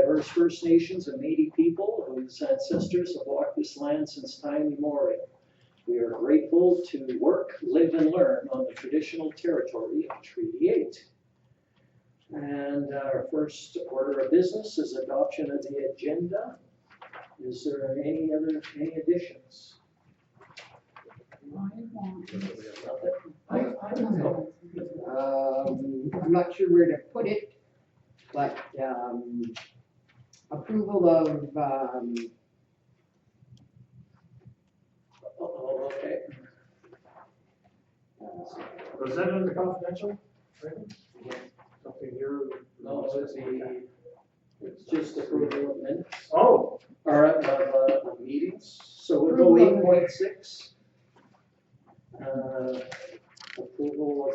diverse First Nations and Métis people whose ancestors have walked this land since time immemorial. We are grateful to work, live, and learn on the traditional territory of Treaty 8. And our first order of business is adoption of the agenda. Is there any additions? I'm not sure where to put it, but approval of Oh, okay. Was that under confidential? Something here? No, it's just approval of minutes, Oh, or of meetings. So we'll go 8.6. Approval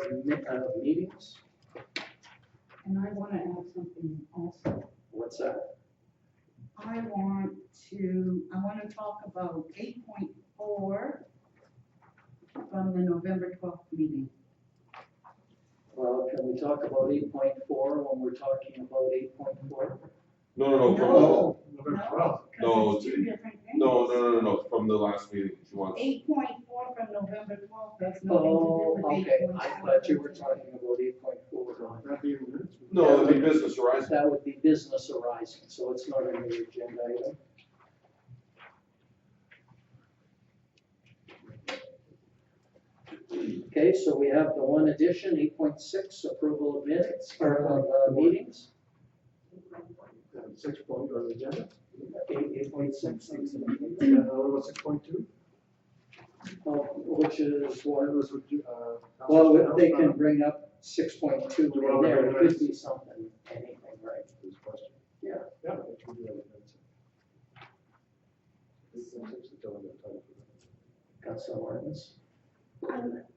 of meetings. And I want to add something also. What's that? I want to talk about 8.4 from the November 12th meeting. Well, can we talk about 8.4 when we're talking about 8.4? No, No. November 12th. No, Because it's two different things. no, from the last meeting, she wants. 8.4 from November 12th has nothing to do with 8.4. Okay, I thought you were talking about 8.4. That'd be in minutes. No, it'd be business horizon. That would be business arising, so it's not a new agenda item. Okay, so we have the one addition, 8.6, approval of minutes, or of meetings. 6 point on the agenda. 8.6, And what about 6.2? which is what, What was with, well, they can bring up 6.2 in Well, there, it okay. could be something, anything, right? This question. Yeah. Yeah. I think we do have it. Councilor Martins.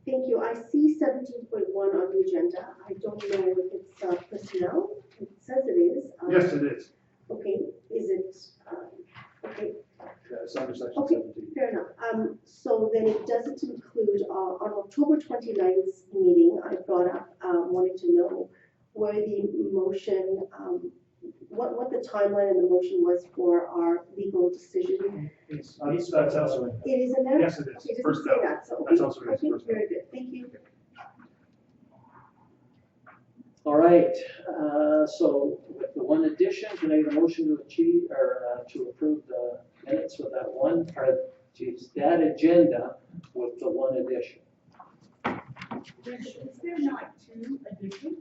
Thank you. I see 17.1 on the agenda. I don't know if it's personnel. It says it is. Yes, it is. Okay, is it, okay, Yeah, it's under section Okay. 17. fair enough. So then it doesn't include, on October 29th meeting, I brought up, wanting to know where the motion, what the timeline and the motion was for our legal decision. That's also in. It is in there? Yes, it is. Okay, it First doesn't say down. that, so, That's okay, also in okay, first very good, thank you. All right, so with the one addition, can I get a motion to achieve, or to approve the minutes with that one, or geez, that agenda with the one addition? Is there not two additions?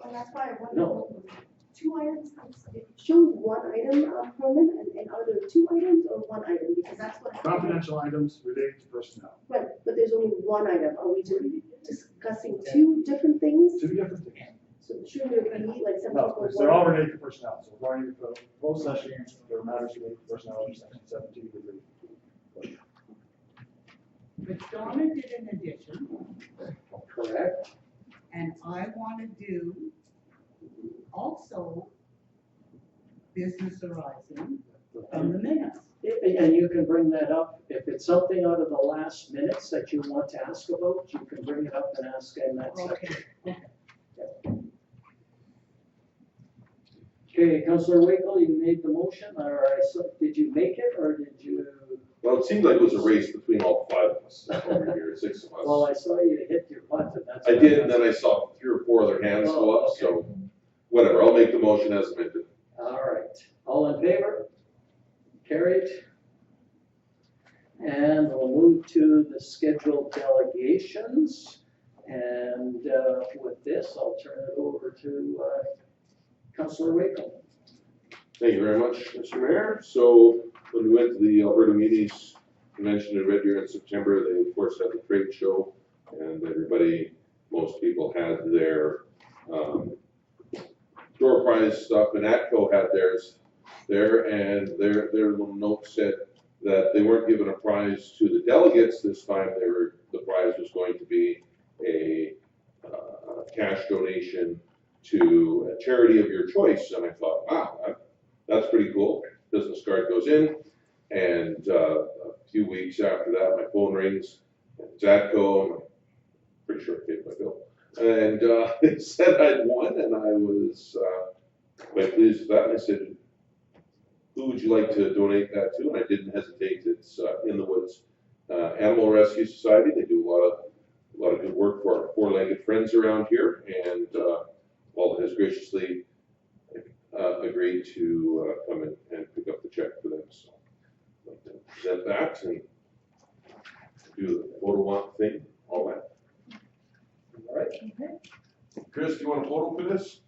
And that's why I wondered, No. what was it? 2 items, it shows 1 item, Herman, and are there 2 items or 1 item? Because that's what. Confidential items related to personnel. Right, but there's only 1 item. Are we discussing 2 different things? Two different things. So shouldn't there be like some No, people? because they're all related to personnel. So we're going to closed sessions, there are matters related to personnel under section 17. But Donna did an addition, Correct? and I want to do also business arising from the minutes. And you can bring that up, if it's something out of the last minutes that you want to ask about, you can bring it up and ask in that section. Okay. Okay, Councilor Wakel, you made the motion, or did you make it, or did you? Well, it seemed like it was a race between all 5 of us over here, 6 of Well, us. I saw you hit your button, that's. I did, and then I saw 3 or 4 other hands go Oh, up, okay. so whatever, I'll make the motion as amended. All right, all in favor? Carried. And we'll move to the scheduled delegations. And with this, I'll turn it over to Councilor Wakel. Thank you very much, Mr. Mayor. So when we went to the Alberta Munis Convention in Red Deer in September, they of course had the trade show, and everybody, most people had their door prize stuff, and ATCO had theirs there, and their little note said that they weren't given a prize to the delegates this time. The prize was going to be a cash donation to a charity of your choice, and I thought, wow, that's pretty cool. Business card goes in, and a few weeks after that, my phone rings, and it's ATCO, I'm pretty sure I paid my bill, and it said I'd won, and I was quite pleased with that. And I said, who would you like to donate that to? And I didn't hesitate. It's In the Woods Animal Rescue Society. They do a lot of good work for our four-legged friends around here, and Walden has graciously agreed to come and pick up the check for them. So I'd like to present that and do the photo op thing, all that. All right. Chris, do you want a photo for this?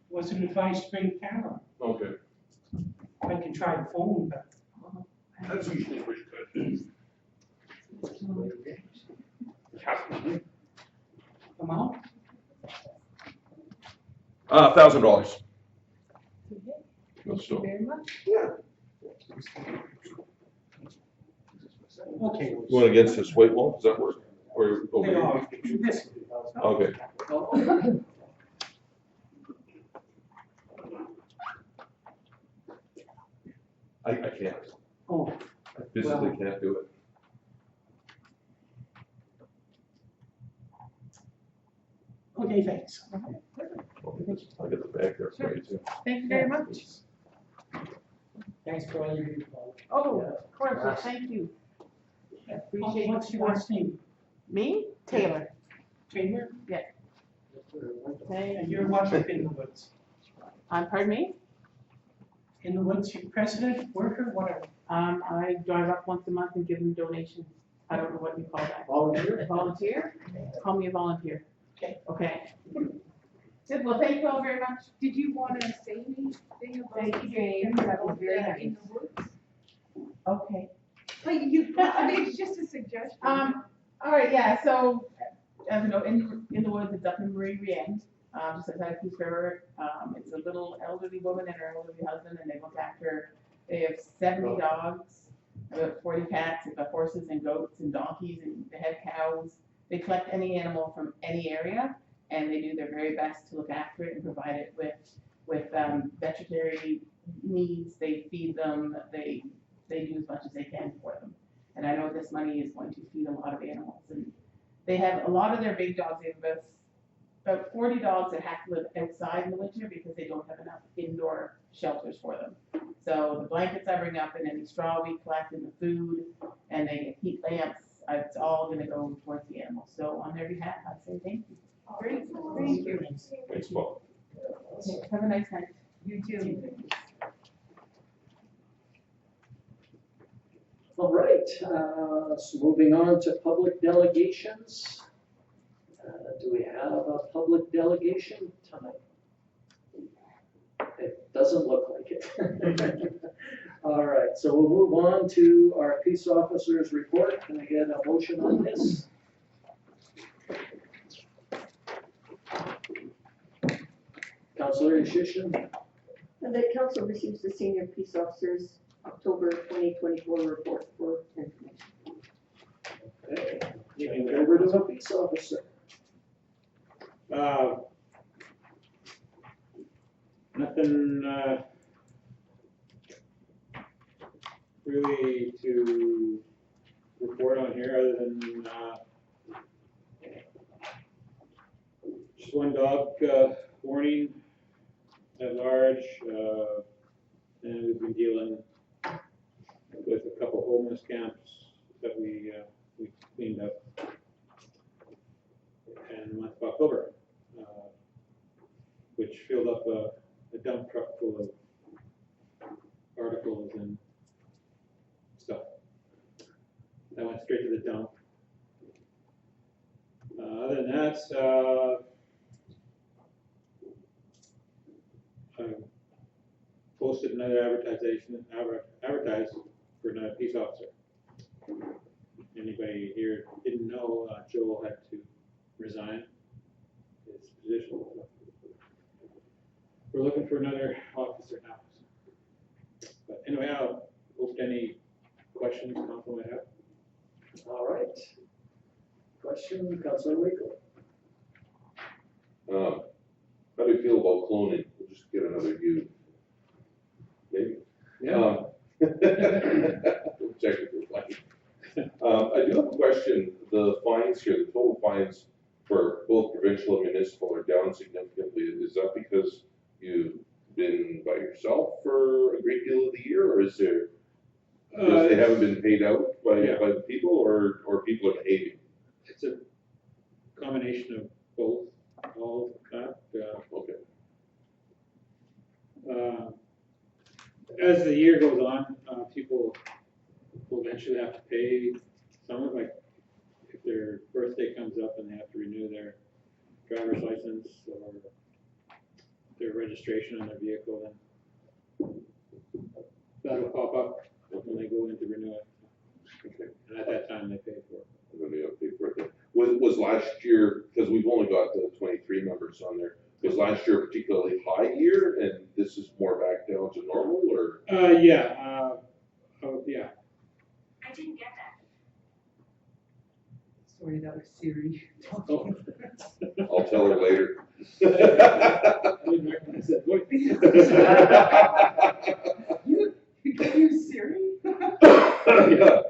Wasn't advised to bring camera. Okay. I can try the phone, but That's usually pretty good. amount? $1,000. Thank you very much. Okay. Going against this white wall, does that work? Or over They here? are. This, Okay. Oh, I can't. oh, I physically can't do it. okay, thanks. I got the bag there for you too. Thank you very much. Thanks for all your info. Oh, of course, well, thank you. Appreciate What's your your last name? Me, Taylor. Taylor? Thank And you. you're what up in the woods? Pardon me? In the woods, you're president, worker, whatever. I drive up once a month and give them donations. I don't know what you call that. Volunteer? Volunteer? Call me a volunteer. Okay. Okay. Good, well, thank you all very much. Did you wanna say anything about? Thank you, James. That was very nice. In the woods? Okay. Like you, I mean, it's just a suggestion. All right, yeah, so, as you know, in the woods, it's up in Marie End, just outside of Peace River. It's a little elderly woman and her elderly husband, and they look after, they have 70 dogs, about 40 cats, they've got horses and goats and donkeys, and they have cows. They collect any animal from any area, and they do their very best to look after it and provide it with veterinary needs. They feed them, they do as much as they can for them. And I know this money is going to feed a lot of animals. And they have a lot of their big dogs, they have about 40 dogs that have to live outside in the winter because they don't have enough indoor shelters for them. So the blankets I bring up and any straw we collect and the food, and they get heat lamps, it's all gonna go towards the animals. So on their behalf, I say thank you. Great, thank you. Thanks, Paul. Okay, have a nice night. You too. all right, so moving on to public delegations. Do we have a public delegation tonight? It doesn't look like it. All right, so we'll move on to our peace officers report. Can I get a motion on this? Councillor Shishin? And the council receives the senior peace officers October 2024 report for information. Okay, moving over to the peace officer. Nothing, really to report on here other than, just one dog, warning at large, and we've been dealing with a couple homeless camps that we cleaned up in the month of October, which filled up a dump truck full of articles and stuff. That went straight to the dump. Other than that, I posted another advertise for another peace officer. Anybody here didn't know, Joel had to resign his position. We're looking for another officer now. But anyway, I'll host any questions council might have. All right. Question, Councillor Wakefield. How do you feel about cloning? We'll just get another you. Maybe? Check if you're playing. I do have a question. The fines here, the total fines for both provincial and municipal are down significantly. Is that because you've been by yourself? yourself for a great deal of the year, or is there, because they haven't been paid out by the people, or people are behaving? It's a combination of both, all that. Okay. As the year goes on, people will eventually have to pay some of, like, if their birthday comes up and they have to renew their driver's license or their registration on their vehicle, then that'll pop up when they go in to renew it. Okay. And at that time, they pay for it. I'm gonna be able to pay for it. Was last year, because we've only got the 23 members on there, was last year a particularly high year, and this is more back down to normal, or? Yeah. I didn't get that. Sorry, that was Siri. Oh. I'll tell her later. I didn't recognize that voice. You can use Siri? Yeah.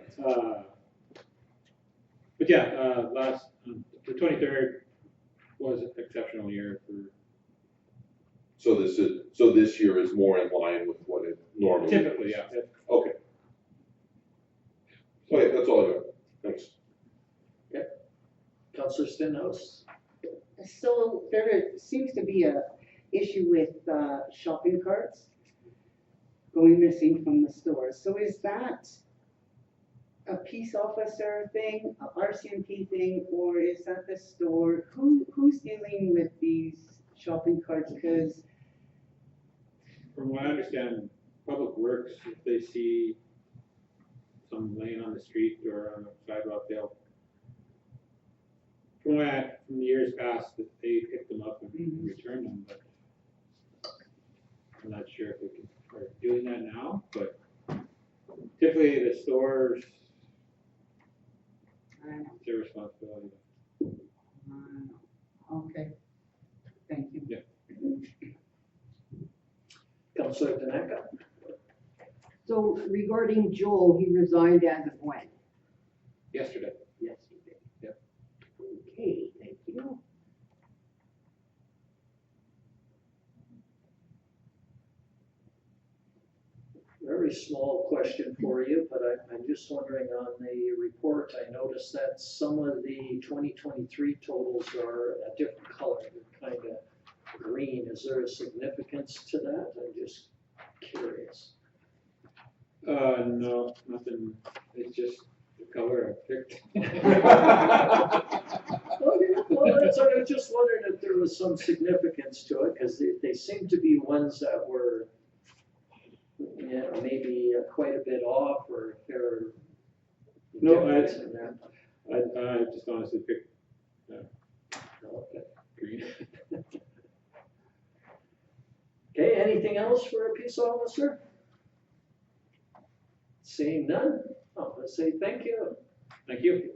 But yeah, the 23rd was an exceptional year for. So this year is more in line with what it normally is? Typically, yeah. Okay. Okay, that's all I got. Thanks. Councillor Stenhouse? So there seems to be a issue with shopping carts going missing from the stores. So is that a peace officer thing, a RCMP thing, or is that the store? Who's dealing with these shopping carts? Because From what I understand, Public Works, if they see some laying on the street or on the sidewalk, they'll, from the years past, that they pick them up and return them, but I'm not sure if we are doing that now, but typically the stores, it's their responsibility. okay, thank you. Yeah. Councillor Tanaka? So regarding Joel, he resigned as of when? Yesterday. Yesterday. Yep. Okay, thank you. Very small question for you, but I'm just wondering on the report, I noticed that some of the 2023 totals are a different color, they're kind of green. Is there a significance to that? I'm just curious. No, nothing, it's just the color I picked. Okay, well, I was just wondering if there was some significance to it, because they seem to be ones that were, you know, maybe quite a bit off, or if there are No, difference in that. I just honestly picked Okay. green. Okay, anything else for a peace officer? Seeing none, I'll just say thank you. Thank you.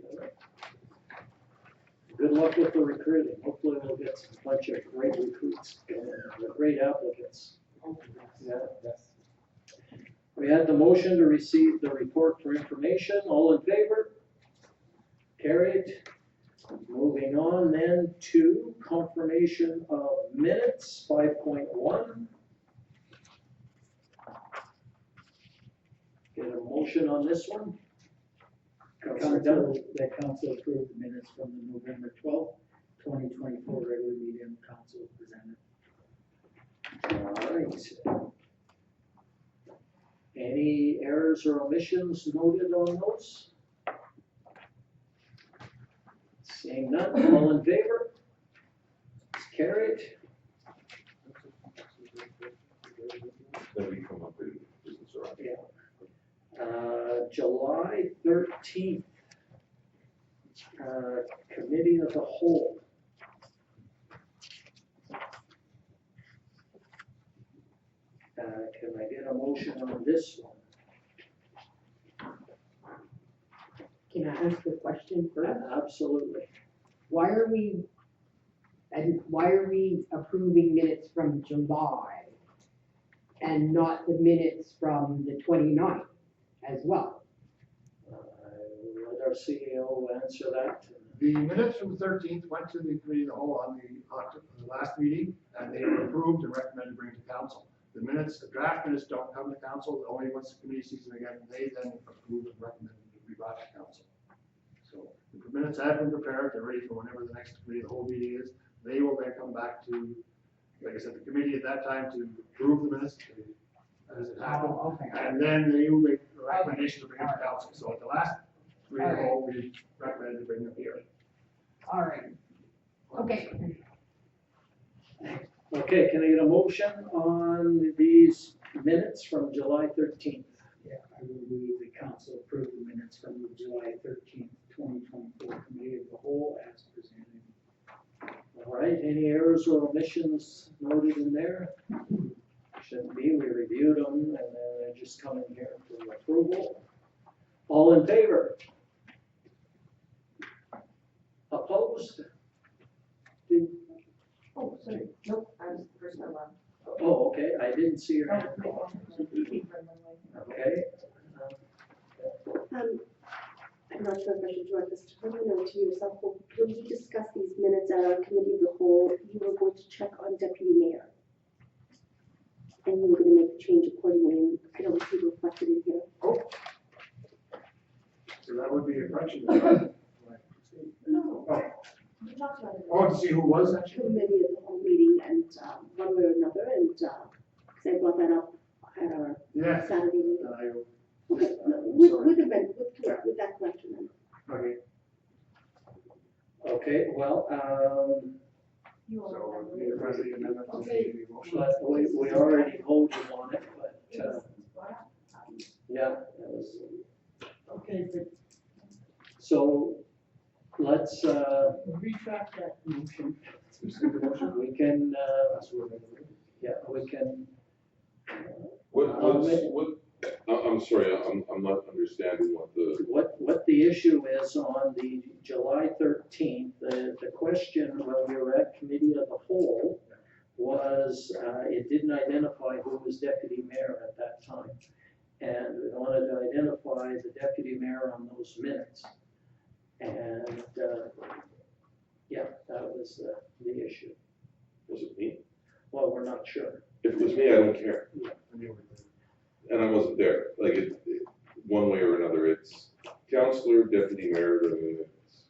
Good luck with the recruiting. Hopefully we'll get a bunch of great recruits going, great applicants. Yeah. We had the motion to receive the report for information. All in favor? Carried. Moving on then to confirmation of minutes, 5.1. Get a motion on this one? Councilor Dunn? That council approved the minutes from the November 12th, 2024 regular meeting council presented. All right. Any errors or omissions noted on those? Seeing none, all in favor? It's carried. Then we come up with business, all right? Yeah. July 13th, committee of the whole. Can I get a motion on this one? Can I ask a question first? Absolutely. Why are we approving minutes from July and not the minutes from the 29th as well? Let our CEO answer that. The minutes from the 13th went to the committee of the whole on the last meeting, and they were approved and recommended to bring to council. The minutes, the draft minutes don't come to council, only once the committee sees them again, they then approve and recommend to be brought to council. So the minutes have been prepared, they're ready for whenever the next committee, the whole meeting is. They will then come back to, like I said, the committee at that time to approve the minutes as it happened. Oh, okay. And then they will make a recommendation to bring it to council. So at the last reading, we recommended to bring them here. All right. Okay. Okay, can I get a motion on these minutes from July 13th? Yeah, I will move the council approve the minutes from the July 13th, 2024 committee of the whole as presented. All right, any errors or omissions noted in there? Shouldn't be, we reviewed them and then they're just coming here for approval. All in favor? Opposed? Oh, sorry, nope, I was the first one. Oh, okay, I didn't see your hand. Okay. I'm not sure if I should direct this to her or to yourself, but when we discussed these minutes at our committee of the whole, you were going to check on deputy mayor. And you were gonna make the change accordingly, and I don't see it reflected in here. Oh. So that would be a correction. No, Oh. we talked about it. Oh, to see who was actually? Committee of the whole meeting, and, one way or another, and, cause I brought that up at our Yeah. Saturday meeting. And I, Okay, sorry. with that correction then. okay, Okay, well, so we need to press the amendment to the motion. but we already voted on it, but, yeah, that was, Okay, but so let's, retract that motion. we can, That's what we're gonna do. yeah, we can, I'm sorry, I'm not understanding what the, what the issue is on the July 13th, the question when we were at committee of the whole was, it didn't identify who was deputy mayor at that time. And we wanted to identify the deputy mayor on those minutes. And, yeah, that was the issue. was it me? Well, we're not sure. If it was me, I don't care. And you were- And I wasn't there. Like, one way or another, it's counselor, deputy mayor, I mean, it's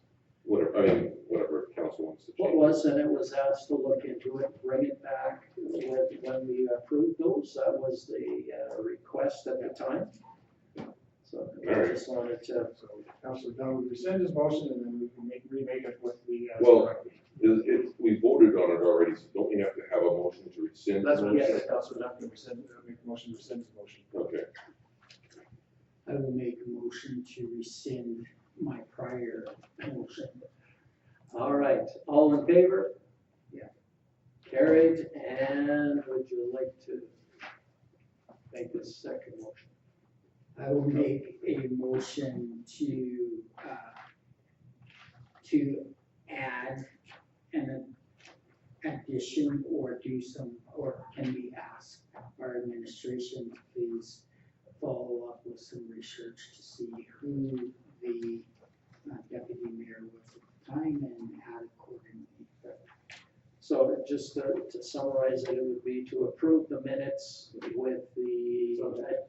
whatever council wants to change. What was, and it was asked to look into it, bring it back when we approved those. That was the request at the time. So I just wanted to, So Councilor Dunn would rescind his motion and then we can remake it with the. Well, we voted on it already, so don't we have to have a motion to rescind? That's what the he motion? said, Councilor Dunn can rescind, make the motion to rescind his motion. Okay, I will make a motion to rescind my prior motion. all right, all in favor? Yeah. Carried, and would you like to make a second motion? I will make a motion to add an addition or do some, or can we ask our administration to please follow up with some research to see who the deputy mayor was at the time and add accordingly. So just to summarize it, it would be to approve the minutes with the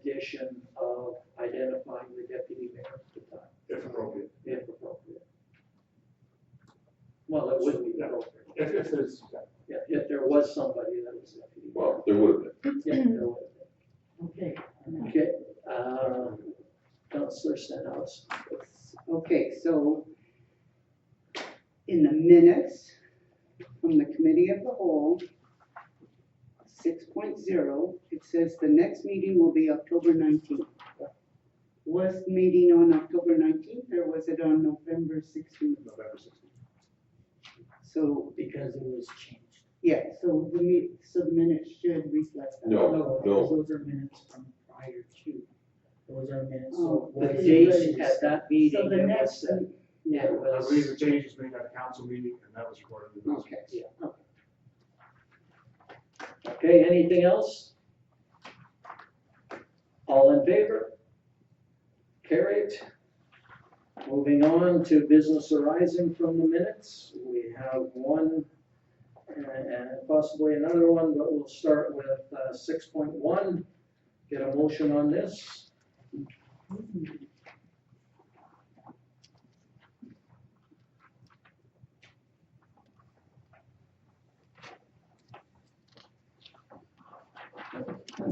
addition of identifying the deputy mayor at the time, If appropriate. if appropriate. Well, it would be appropriate, If there's, yeah, if there was somebody that was deputy. mayor. well, there would have been. Yeah, there would Okay. have been. Okay, Councilor Stenhouse. Okay, so in the minutes from the committee of the whole, 6.0, it says the next meeting will be October 19th. Was the meeting on October 19th or was it on November 16th? November 16th. So, Because it was changed. yeah, so so the minutes should reflect that. No, Because those are minutes from prior to. Those are minutes. Oh, so The what date is- at that meeting, So the it next, was, yeah, it I believe the was, change was made at a council meeting and that was recorded. in those okay. minutes. okay, anything else? All in favor? Carried. Moving on to business arising from the minutes, we have one and possibly another one, but we'll start with 6.1. Get a motion on this.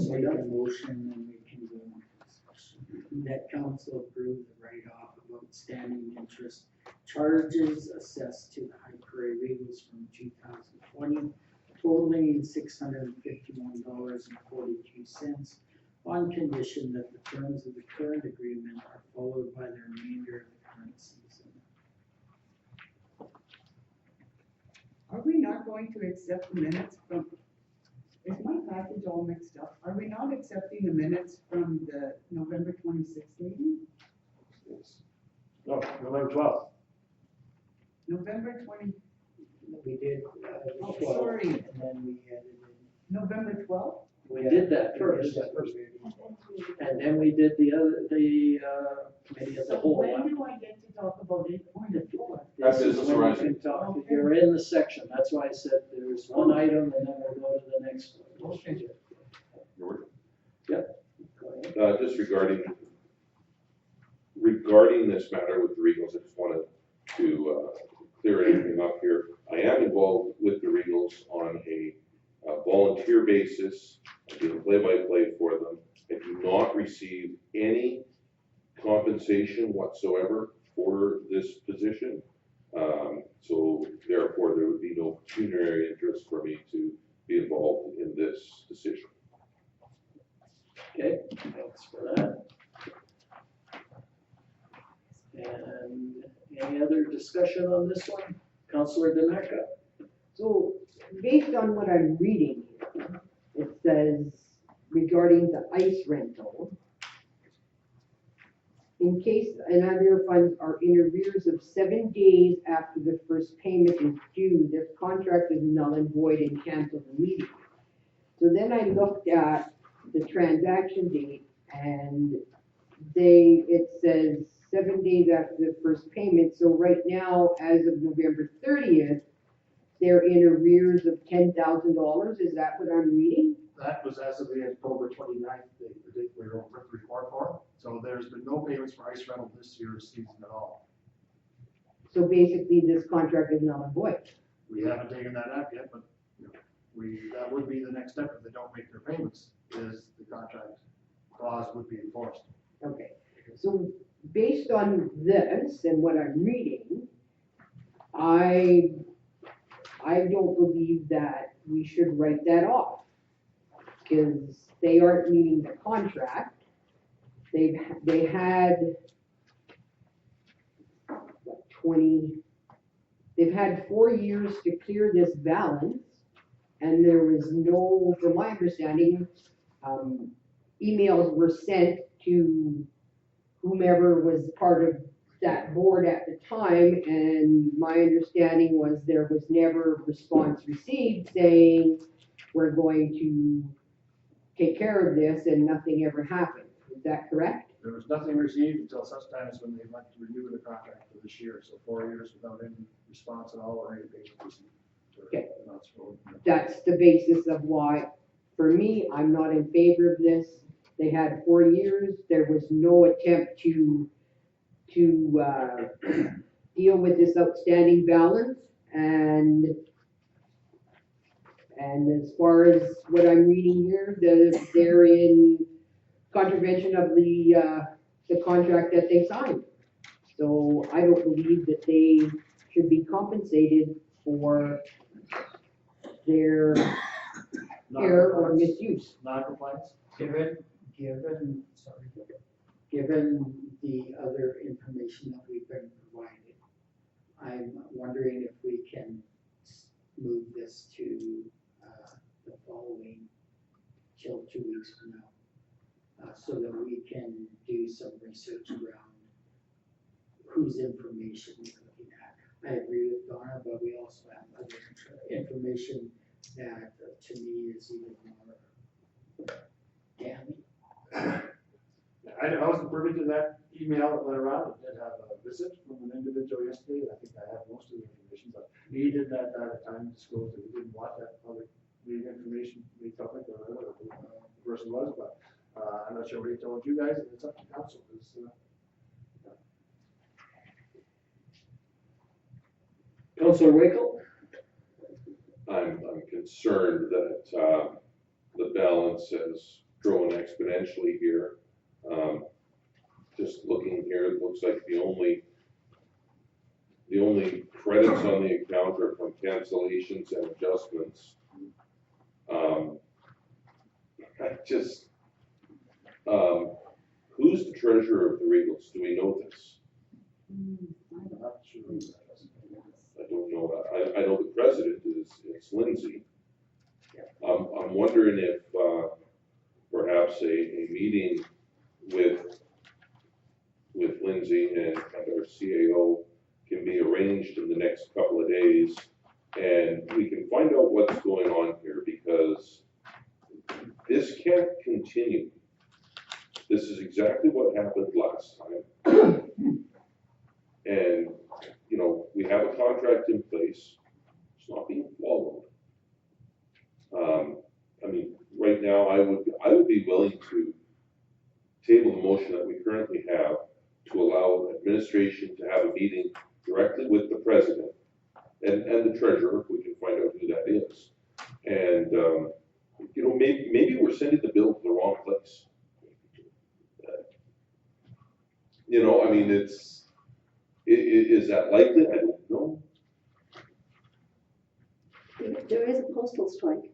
Make a motion and we can go into discussion. That council approve the write-off of outstanding interest charges assessed to the High Prairie Regals from 2020, totaling $651.42, on condition that the terms of the current agreement are followed by the remainder of the current season. Are we not going to accept the minutes from, is my package all mixed up? Are we not accepting the minutes from the November 26th meeting? No, November 12th. November 20, We did, Oh, 12, sorry. and then we added in. November 12th? We did that first, and then we did the committee as a So whole. when do I get to talk about it on the floor? This is Business when you horizon. can talk, you're in the section, that's why I said there's one item and then we'll go to the next one. Okay. Go ahead. Just regarding this matter with the Regals, I just wanted to clear anything up here. I am involved with the Regals on a volunteer basis, doing play-by-play for them. I do not receive any compensation whatsoever for this position. So therefore, there would be no pecuniary interest for me to be involved in this decision. Okay, thanks for that. And any other discussion on this one? Councillor Demaca? So, based on what I'm reading here, it says regarding the ice rental, in case another funds are in arrears of 7 days after the first payment is due, this contract is null and void and canceled immediately. So then I looked at the transaction date and it says 7 days after the first payment. So right now, as of November 30th, they're in arrears of $10,000. Is that what I'm reading? That was as of the October 29th, the date we wrote the report for. So there's been no payments for ice rental this year's season at all. So basically, this contract is null and void. We haven't taken that up yet, but you know, that would be the next step if they don't make their payments, is the contract clause would be enforced. Okay, so based on this and what I'm reading, I don't believe that we should write that off. Because they aren't meeting the contract. They had they've had 4 years to clear this balance, and there was no, from my understanding, emails were sent to whomever was part of that board at the time, and my understanding was there was never a response received saying, we're going to take care of this, and nothing ever happened. Is that correct? There was nothing received until such times when they went to renew the contract for this year. So 4 years without any response at all or any payment received. Okay. Not supposed to. That's the basis of why, for me, I'm not in favor of this. They had 4 years, there was no attempt to deal with this outstanding balance, and as far as what I'm reading here, they're in contravention of the contract that they signed. So I don't believe that they should be compensated for their error or misuse. Non-compliance? Given the other information that we've been provided, I'm wondering if we can move this to the following, till 2 weeks from now, so that we can do some research around whose information we're looking at. I agree with Donna, but we also have other information that to me is even more damning. I wasn't privy to that email that went around. It did have a visit from an individual yesterday, I think I have most of the information, but he did at that time disclose that he didn't want that public meeting information made public or whatever the person was, but I'm not sure what he told you guys, and it's up to council, because Councillor Wakel? I'm concerned that, the balance has grown exponentially here. Just looking here, it looks like the only credits on the account are from cancellations and adjustments. Who's the treasurer of the Regals? Do we know this? I'm not sure. I don't know that. I know the president is Lindsay. I'm wondering if, perhaps a meeting with Lindsay and our CAO can be arranged in the next couple of days, and we can find out what's going on here, because this can't continue. This is exactly what happened last time. And, you know, we have a contract in place, it's not being followed. I mean, right now, I would be willing to table the motion that we currently have to allow administration to have a meeting directly with the president and the treasurer, if we can find out who that is. And, you know, maybe we're sending the bill to the wrong place. You know, I mean, is that likely? I don't know. There is a postal strike.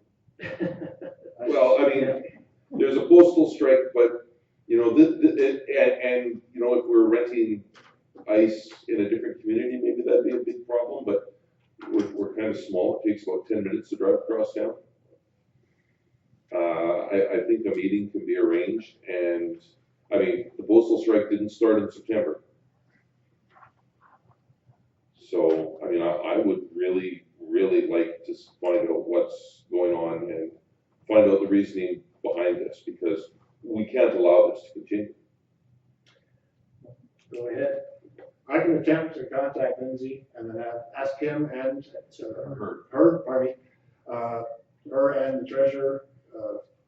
Well, I mean, there's a postal strike, but, you know, and, you know, if we're renting ice in a different community, maybe that'd be a big problem, but we're kind of small. It takes about 10 minutes to drive across town. I think a meeting can be arranged, and, I mean, the postal strike didn't start in September. So, I mean, I would really like to find out what's going on and find out the reasoning behind this, because we can't allow this to continue. Go ahead. I can attempt to contact Lindsay and then ask him and her and the treasurer,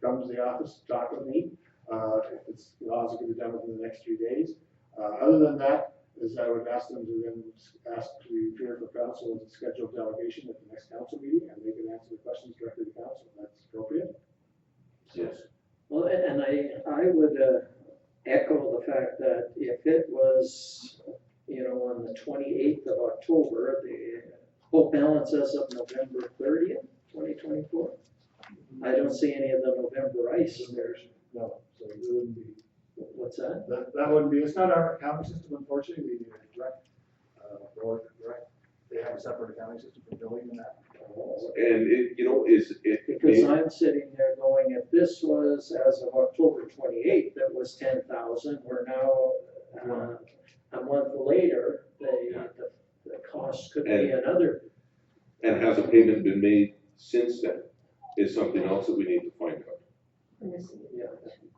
come to the office, talk with me. If it's laws can be done within the next 3 days. Other than that, is I would ask them to then ask to appear for council as a scheduled delegation at the next council meeting, and they can answer the questions directly to council. That's appropriate. Yes. Well, and I would echo the fact that if it was, you know, on the 28th of October, the whole balance as of November 30th, 2024, I don't see any of the November ice there. No, so it wouldn't be. What's that? That wouldn't be, it's not our accounting system, unfortunately, the direct, they have a separate accounting system for billing and that. And it, you know, Because I'm sitting there going, if this was as of October 28th, that was 10,000, we're now, a month later, the cost could be another. and has a payment been made since then, is something else that we need to find out. Yeah.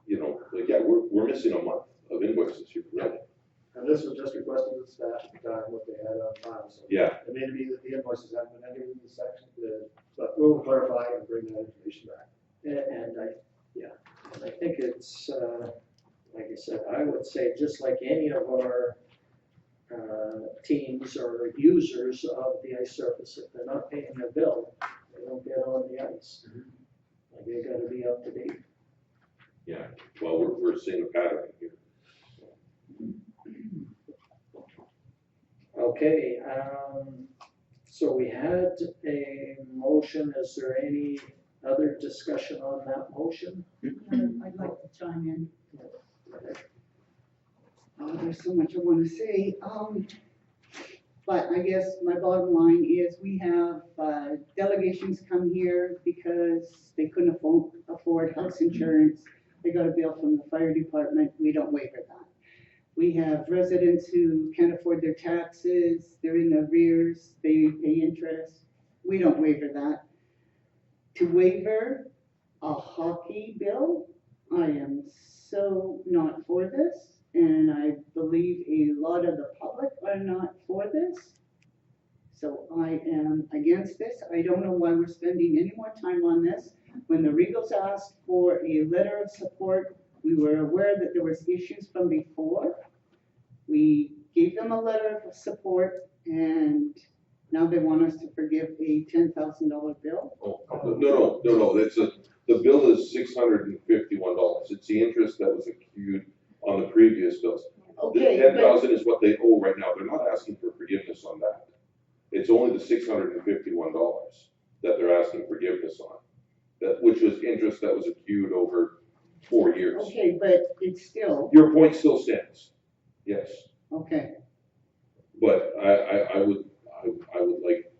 You know, like, yeah, we're missing a month of invoices here, really. And this was just requested of the staff at the time, what they had on file, so. Yeah. It may be that the invoices haven't been entered in the section, but we'll clarify and bring that information back. And I think it's, like I said, I would say just like any of our teams or users of the ice surface, if they're not paying their bill, they don't get on the ice. Like, they gotta be up to date. Yeah, well, we're seeing a pattern here. Okay, so we had a motion. Is there any other discussion on that motion? I'd like to chime in. Oh, there's so much I want to say. But I guess my bottom line is we have delegations come here because they couldn't afford house insurance. They got a bill from the fire department. We don't waiver that. We have residents who can't afford their taxes. They're in arrears. They pay interest. We don't waiver that. To waiver a hockey bill, I am so not for this. And I believe a lot of the public against this. I don't know why we're spending any more time on this. When the Regals asked for a letter of support, we were aware that there was issues from before. We gave them a letter of support, and now they want us to forgive a $10,000 bill. Oh, no, the bill is $651. It's the interest that was accrued on the previous bills. Okay, The 10,000 is what they owe right now. They're not asking for forgiveness on that. It's only the $651 that they're asking forgiveness on. Which was interest that was accrued over 4 years. Okay, but it's still, Your point still stands, yes, okay. but I would like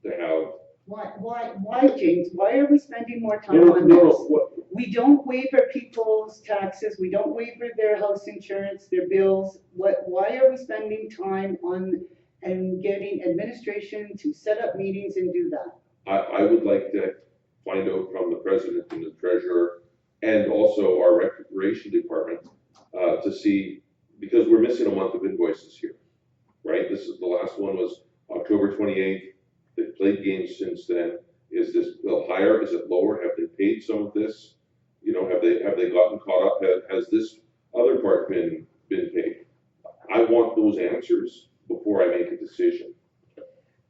to have. Why, James? Why are we spending more time No, on no, this? what, We don't waiver people's taxes, we don't waiver their house insurance, their bills. Why are we spending time on and getting administration to set up meetings and do that? I would like to find out from the president and the treasurer and also our recreation department, to see, because we're missing a month of invoices here, right? This is, the last one was October 28th. They've played games since then. Is this bill higher? Is it lower? Have they paid some of this? You know, have they gotten caught up? Has this other part been paid? I want those answers before I make a decision.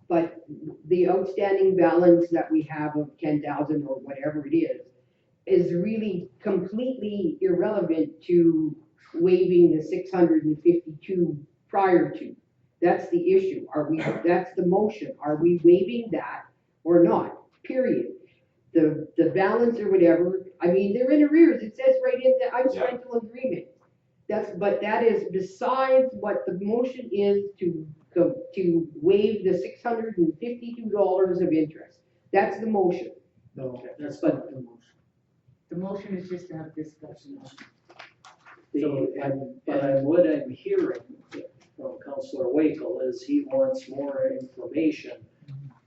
But the outstanding balance that we have of 10,000 or whatever it is really completely irrelevant to waiving the 652 prior to. That's the issue. That's the motion. Are we waiving that or not? Period. The balance or whatever, I mean, they're in arrears. It says right in the ice rental agreement. But that is besides what the motion is to waive the $652 of interest. That's the motion. No, that's not the motion. The motion is just to have discussion. What I'm hearing from Councillor Wakel is he wants more information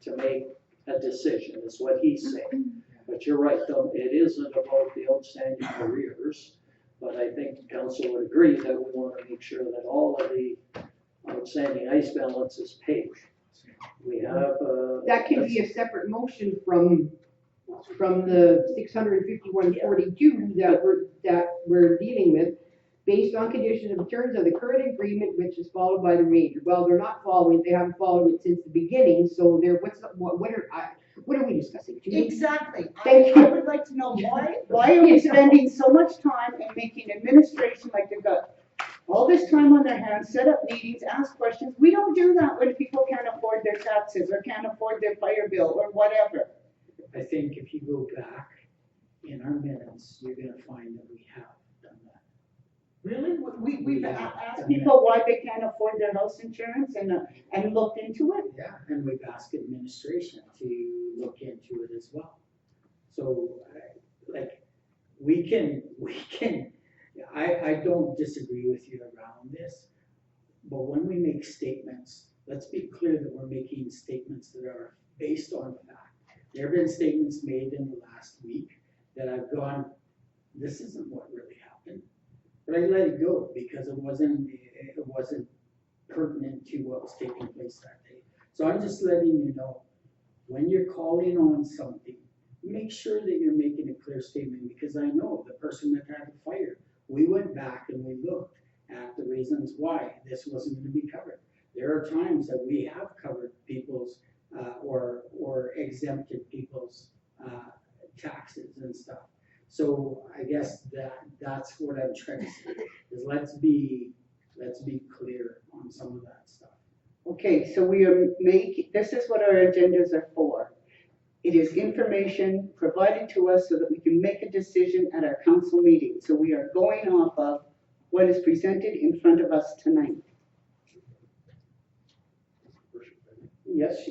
to make a decision, is what he's saying. But you're right, though, it isn't about the outstanding arrears, but I think council would agree that we want to make sure that all of the outstanding ice balance is paid. We have, That can be a separate motion from the 651.42 that we're dealing with, based on conditions and terms of the current agreement, which is followed by the remainder. Well, they're not following, they haven't followed it since the beginning, so what are we discussing? Exactly. Thank I you. would like to know why are we spending so much time and making administration like they've got all this time on their hands, set up meetings, ask questions? We don't do that when people can't afford their taxes or can't afford their fire bill or whatever. I think if you go back in our minutes, you're gonna find that we have done that. Really? We've Yeah. asked people why they can't afford their house insurance and looked into it? Yeah, and we've asked administration to look into it as well. So, I don't disagree with you around this, but when we make statements, let's be clear that we're making statements that are based on fact. There have been statements made in the last week that I've gone, this isn't what really happened. But I let it go because it wasn't pertinent to what was taking place that day. So I'm just letting you know, when you're calling on something, make sure that you're making a clear statement, because I know the person that had the fire, we went back and we looked at the reasons why this wasn't going to be covered. There are times that we have covered people's or exempted people's taxes and stuff. So I guess that's what I'm trying to say, is let's be clear on some of that stuff. Okay, so this is what our agendas are for. It is information provided to us so that we can make a decision at our council meeting. So we are going off of what is presented in front of us tonight. yes,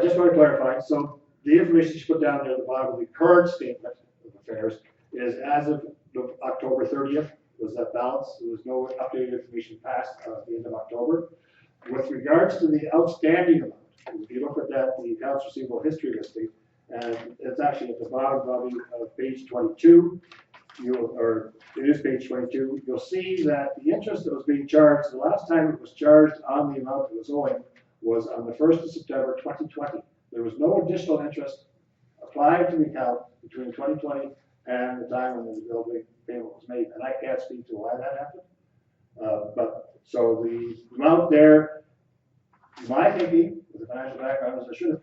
Just want to clarify, so the information she put down there at the bottom of the current statement of affairs is as of October 30th, was that balance. There was no updated information passed at the end of October. With regards to the outstanding amount, if you look at that, the accounts receivable history listing, and it's actually at the bottom of page 22, it is page 22, you'll see that the interest that was being charged, the last time it was charged on the amount that was owing was on the 1st of September 2020. There was no additional interest applied to the account between 2020 and the time when the bill payment was made, and I can't speak to why that happened. But, so the amount there, my thinking, with the financial background, is I should have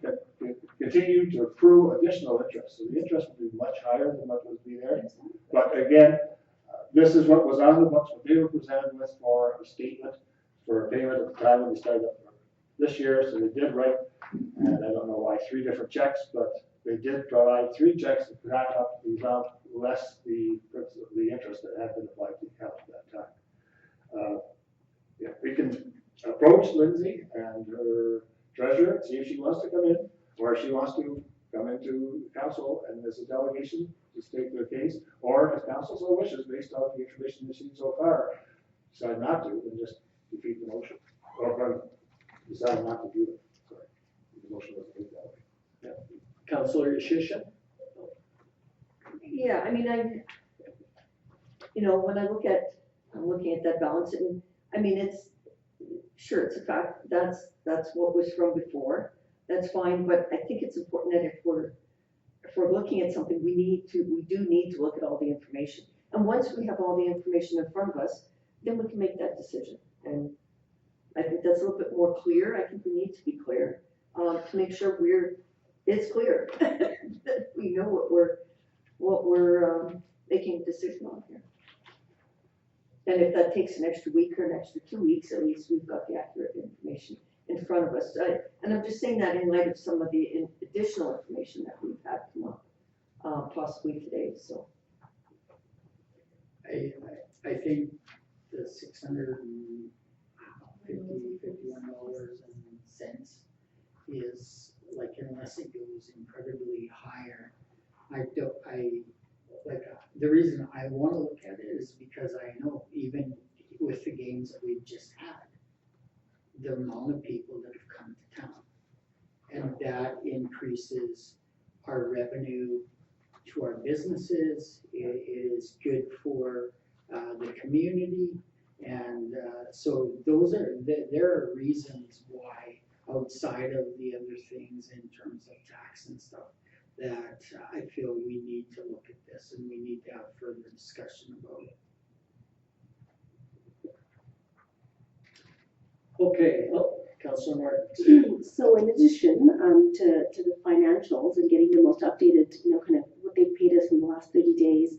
continued to accrue additional interest. So the interest would be much higher than what would be there. But again, this is what was on the books, what they were presented with for a statement for a payment at the time when they started up this year. So they did write, and I don't know why, 3 different checks, but they did provide 3 checks that got up the amount less the interest that had been applied to the account at that time. Yeah, we can approach Lindsay and her treasurer and see if she wants to come in, or if she wants to come into council and as a delegation to state their case, or if council so wishes, based on the information we've seen so far, decide not to, and just defeat the motion, or decide not to do it. Sorry, the motion was made that way. Yeah. Councillor Shishin? Yeah, I mean, when I'm looking at that balance, and, I mean, it's a fact, that's what was from before, that's fine, but I think it's important that if we're looking at something, we do need to look at all the information. And once we have all the information in front of us, then we can make that decision. And I think that's a little bit more clear. I think we need to be clear, to make sure it's clear, that we know what we're making a decision on here. And if that takes an extra week or an extra 2 weeks, at least we've got the accurate information in front of us. And I'm just saying that in light of some of the additional information that we've had come up, possibly today, so. I think the $651 is like, unless it goes incredibly higher, the reason I want to look at it is because I know even with the games that we've just had, the amount of people that have come to town, and that increases our revenue to our businesses. It is good for the community, and so there are reasons why, outside of the other things in terms of tax and stuff, that I feel we need to look at this and we need to have further discussion about it. Okay, Councillor Martin. So in addition to the financials and getting the most updated, kind of what they've paid us in the last 30 days,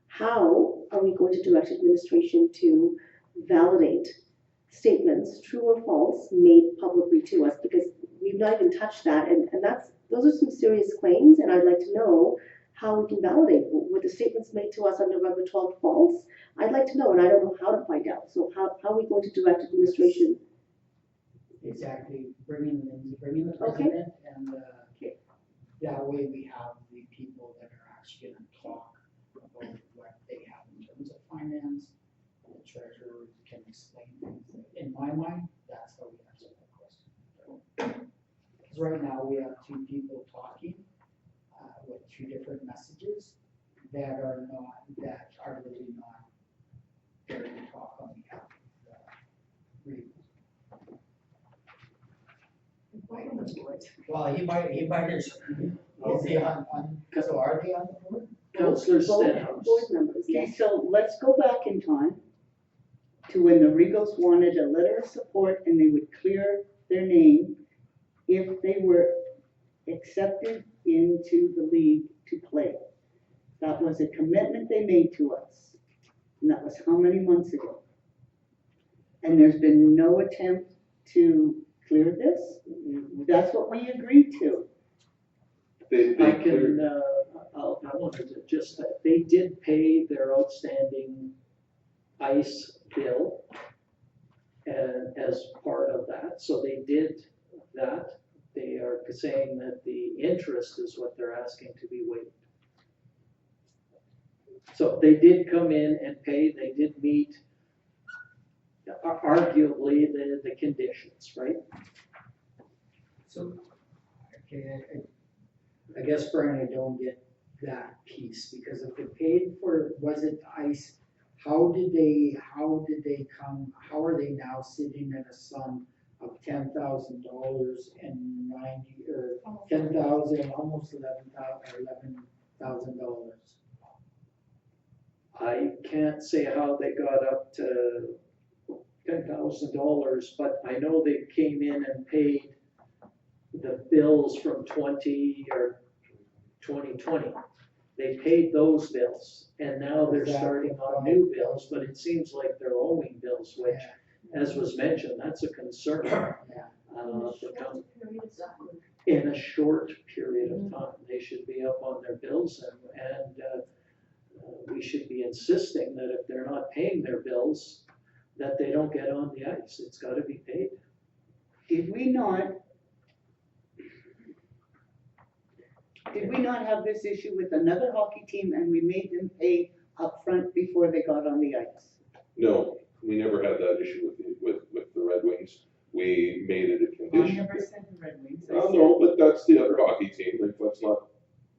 how are we going to direct administration to validate statements, true or false, made publicly to us? Because we've not even touched that, and those are some serious claims, and I'd like to know how we can validate. Were the statements made to us on November 12th false? I'd like to know, and I don't know how to find out. So how are we going to direct administration? Exactly, bringing the president, and that way we have the people that are actually going to talk about what they have in terms of finance. The treasurer can explain things. In my mind, that's how we answer that question. Because right now we have 2 people talking with 2 different messages that are really not there to talk on behalf of the people. Well, he might, is he on, so are they on the board? Councillor Board Stenhouse. members. Okay, so let's go back in time to when the Regals wanted a letter of support and they would clear their name if they were accepted into the league to play. That was a commitment they made to us, and that was how many months ago? And there's been no attempt to clear this. That's what we agreed to. I wanted to just, they did pay their outstanding ICE bill as part of that, so they did that. They are saying that the interest is what they're asking to be waived. So they did come in and pay, they did meet arguably the conditions, right? So, okay, I guess, Brian, I don't get that piece, because if they paid for, was it ICE, how did they come, how are they now sitting at a sum of $10,000 and 90, or 10,000, almost $11,000. I can't say how they got up to $10,000, but I know they came in and paid the bills from 2020. They paid those bills, and now they're starting on new bills, but it seems like they're owing bills, which, as was mentioned, that's a concern. In a short period of time, they should be up on their bills, and we should be insisting that if they're not paying their bills, that they don't get on the ice. It's gotta be paid. Did we not have this issue with another hockey team and we made them pay upfront before they got on the ice? No, we never had that issue with the Red Wings. We made it a I condition. never said the Red Wings. I Well, said- no, but that's the other hockey team, like, let's not,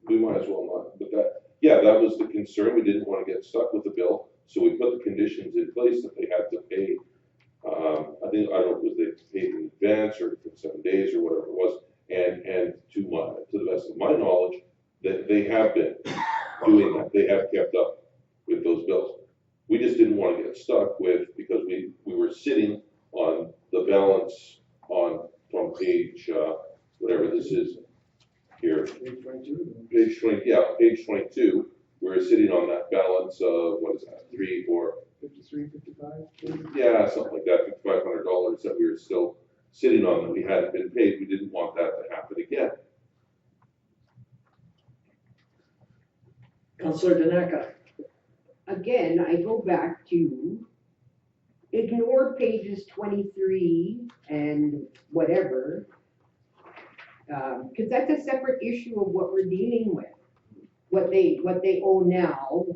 we might as well not, but that was the concern, we didn't wanna get stuck with the bill, so we put the conditions in place that they had to pay. I don't know if it was they paid in advance or for 7 days or whatever it was, and to the best of my knowledge, that they have been doing that, they have kept up with those bills. We just didn't wanna get stuck with, because we were sitting on the balance from page, whatever this is here. Page 22. Page 22, we're sitting on that balance of, what is that, 3, 4, 53, 55? yeah, something like that, $5,500 that we were still sitting on that we hadn't been paid. We didn't want that to happen again. Councillor Daneka. Again, I go back to ignore pages 23 and whatever, because that's a separate issue of what we're dealing with, what they owe now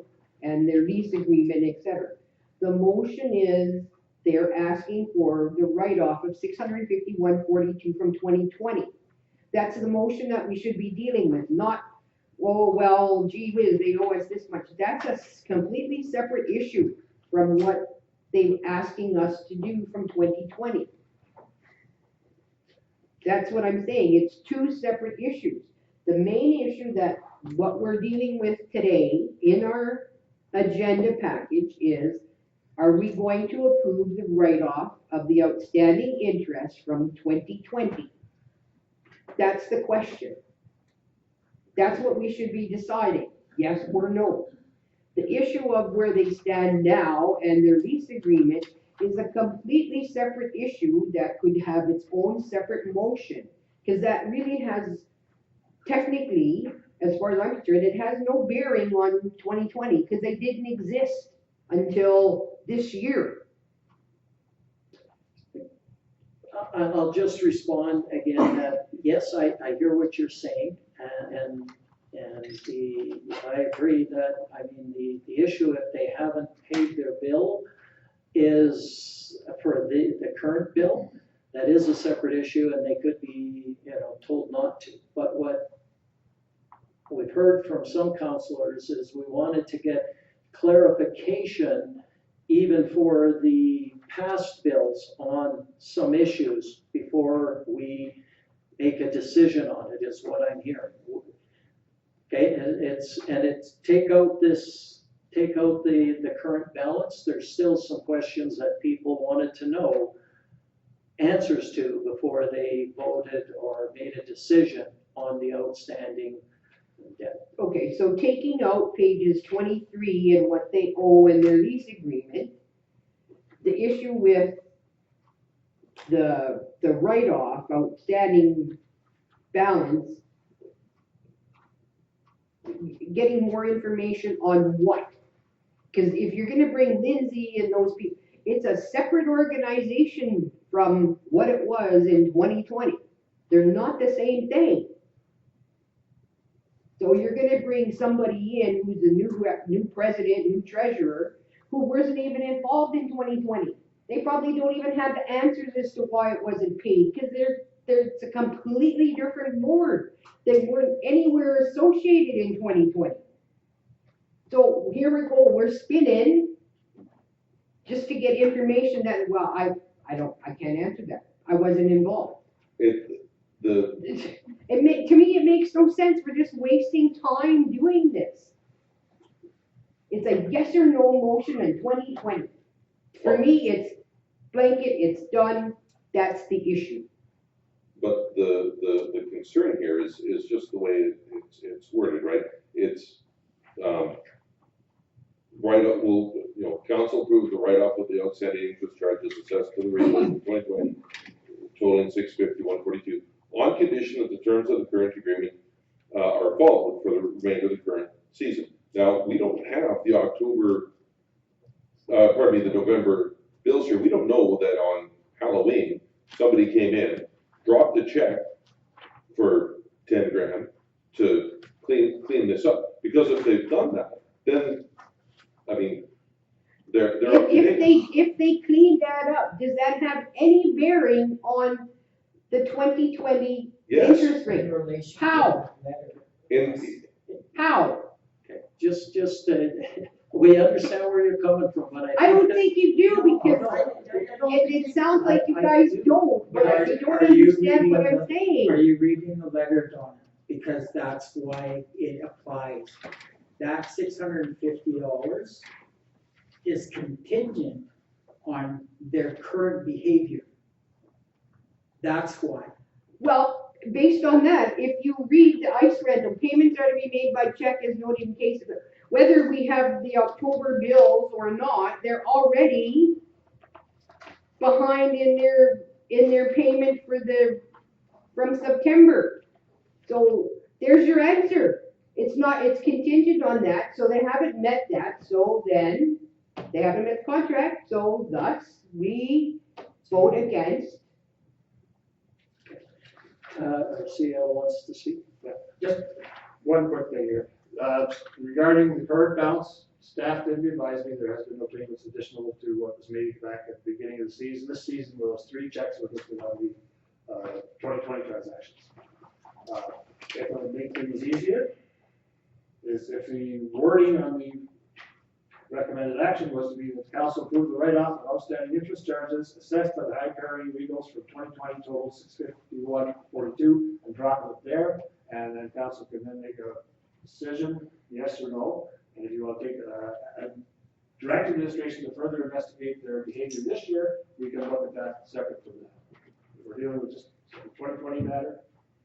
and their lease agreement, etc. The motion is they're asking for the write-off of $651.42 from 2020. That's the motion that we should be dealing with, not, oh, well, gee whiz, they owe us this much. That's a completely separate issue from what they're asking us to do from 2020. That's what I'm saying, it's two separate issues. The main issue that what we're dealing with today in our agenda package is, are we going to approve the write-off of the outstanding interest from 2020? That's the question. That's what we should be deciding, yes or no. The issue of where they stand now and their lease agreement is a completely separate issue that could have its own separate motion. Because that really has, technically, as far as I'm concerned, it has no bearing on 2020 because they didn't exist until this year. I'll just respond again that, yes, I hear what you're saying, and I agree that, I mean, the issue, if they haven't paid their bill, is for the current bill, that is a separate issue, and they could be, told not to. But what we've heard from some councillors is we wanted to get clarification even for the past bills on some issues before we make a decision on it, is what I'm hearing. Okay, and it's take out the current balance. There's still some questions that people wanted to know answers to before they voted or made a decision on the outstanding debt. Okay, so taking out pages 23 and what they owe in their lease agreement, the issue with the write-off, outstanding balance, getting more information on what? Because if you're gonna bring Lindsay and those people, it's a separate organization from what it was in 2020. They're not the same thing. So you're gonna bring somebody in who's the new president, new treasurer, who wasn't even involved in 2020. They probably don't even have the answers as to why it wasn't paid, because it's a completely different board. They weren't anywhere associated in 2020. So here we go, we're spinning just to get information that, well, I can't answer that. I wasn't involved. The, To me, it makes no sense. We're just wasting time doing this. It's a yes or no motion in 2020. For me, it's blanket, it's done, that's the issue. but the concern here is just the way it's worded, right? It's, write-off, will, council approves the write-off of the outstanding interest charges assessed to the rate in 2020, totaling $650,142, on condition that the terms of the current agreement are followed for the remainder of the current season. Now, we don't have the the November bills here. We don't know that on Halloween, somebody came in, dropped a check for 10 grand to clean this up. Because if they've done that, then, I mean, they're up to date. If they clean that up, does that have any bearing on the 2020 Yes. interest rate? In relation to How? the letter. In, How? Okay, just, we understand where you're coming from, but I don't think you do because No, it sounds like you I guys do. don't, but Are- you don't are you understand what reading I'm saying. Are you reading the letter, Donna? Because that's why it applies. That $650 is contingent on their current behavior. That's why. Well, based on that, if you read the ice rental, payments are to be made by check as noted in case of it. Whether we have the October bills or not, they're already behind in their payment from September. So there's your answer. It's contingent on that, so they haven't met that, so then they haven't met the contract, so thus we vote against. RCL wants to speak. Just one quick thing here. Regarding the current balance, staff did advise me there has been no payments additional to what was made back at the beginning of the season. This season, those 3 checks were listed on the 2020 transactions. If I would make things easier, is if the wording on the recommended action was to be that the council approve the write-off of outstanding interest charges assessed by the high priority legals for 2020 total $651.42 and drop it there, and then council can then make a decision, yes or no. And if you want to take direct administration to further investigate their behavior this year, we can look at that separate from that. If we're dealing with just the 2020 matter,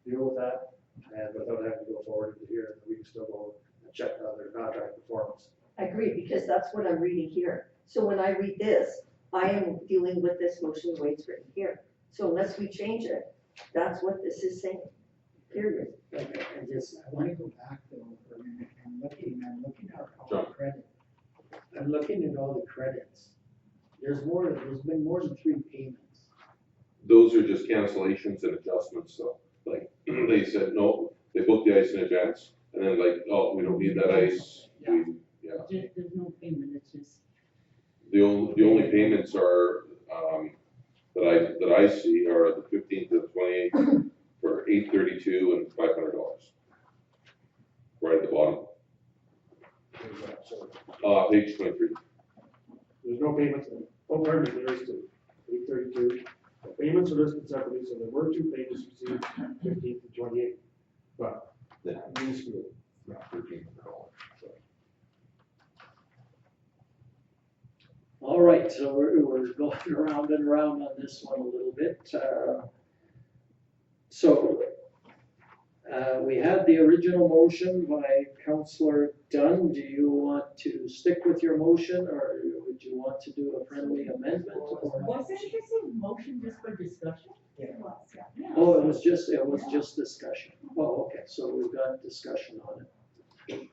deal with that, and without having to go forward into here, we can still go and check on their contract performance. I agree, because that's what I'm reading here. So when I read this, I am dealing with this motion the way it's written here. So unless we change it, that's what this is saying, period. I want to go back though for a minute. I'm looking at all the credit. I'm looking at all the credits. There's been more than 3 payments. those are just cancellations and adjustments, so, like, they said, no, they booked the ice in advance, and then like, oh, we don't need that ice, There's no payment, it's just. The only payments are, that I see are the 15th to the 28th for $832 and $500. Right at the bottom, page 23. There's no payments, pardon me, there is 2, 832. The payments are listed separately, so there were 2 payments received, 15th to 28th. But, minuscule. All right, so we're going around and around on this one a little bit. We had the original motion by Councillor Dunn. Do you want to stick with your motion, or would you want to do a friendly amendment? Wasn't this a motion just for discussion? Yeah. It was, yeah. Oh, it was just discussion. Oh, okay, so we've got discussion on it.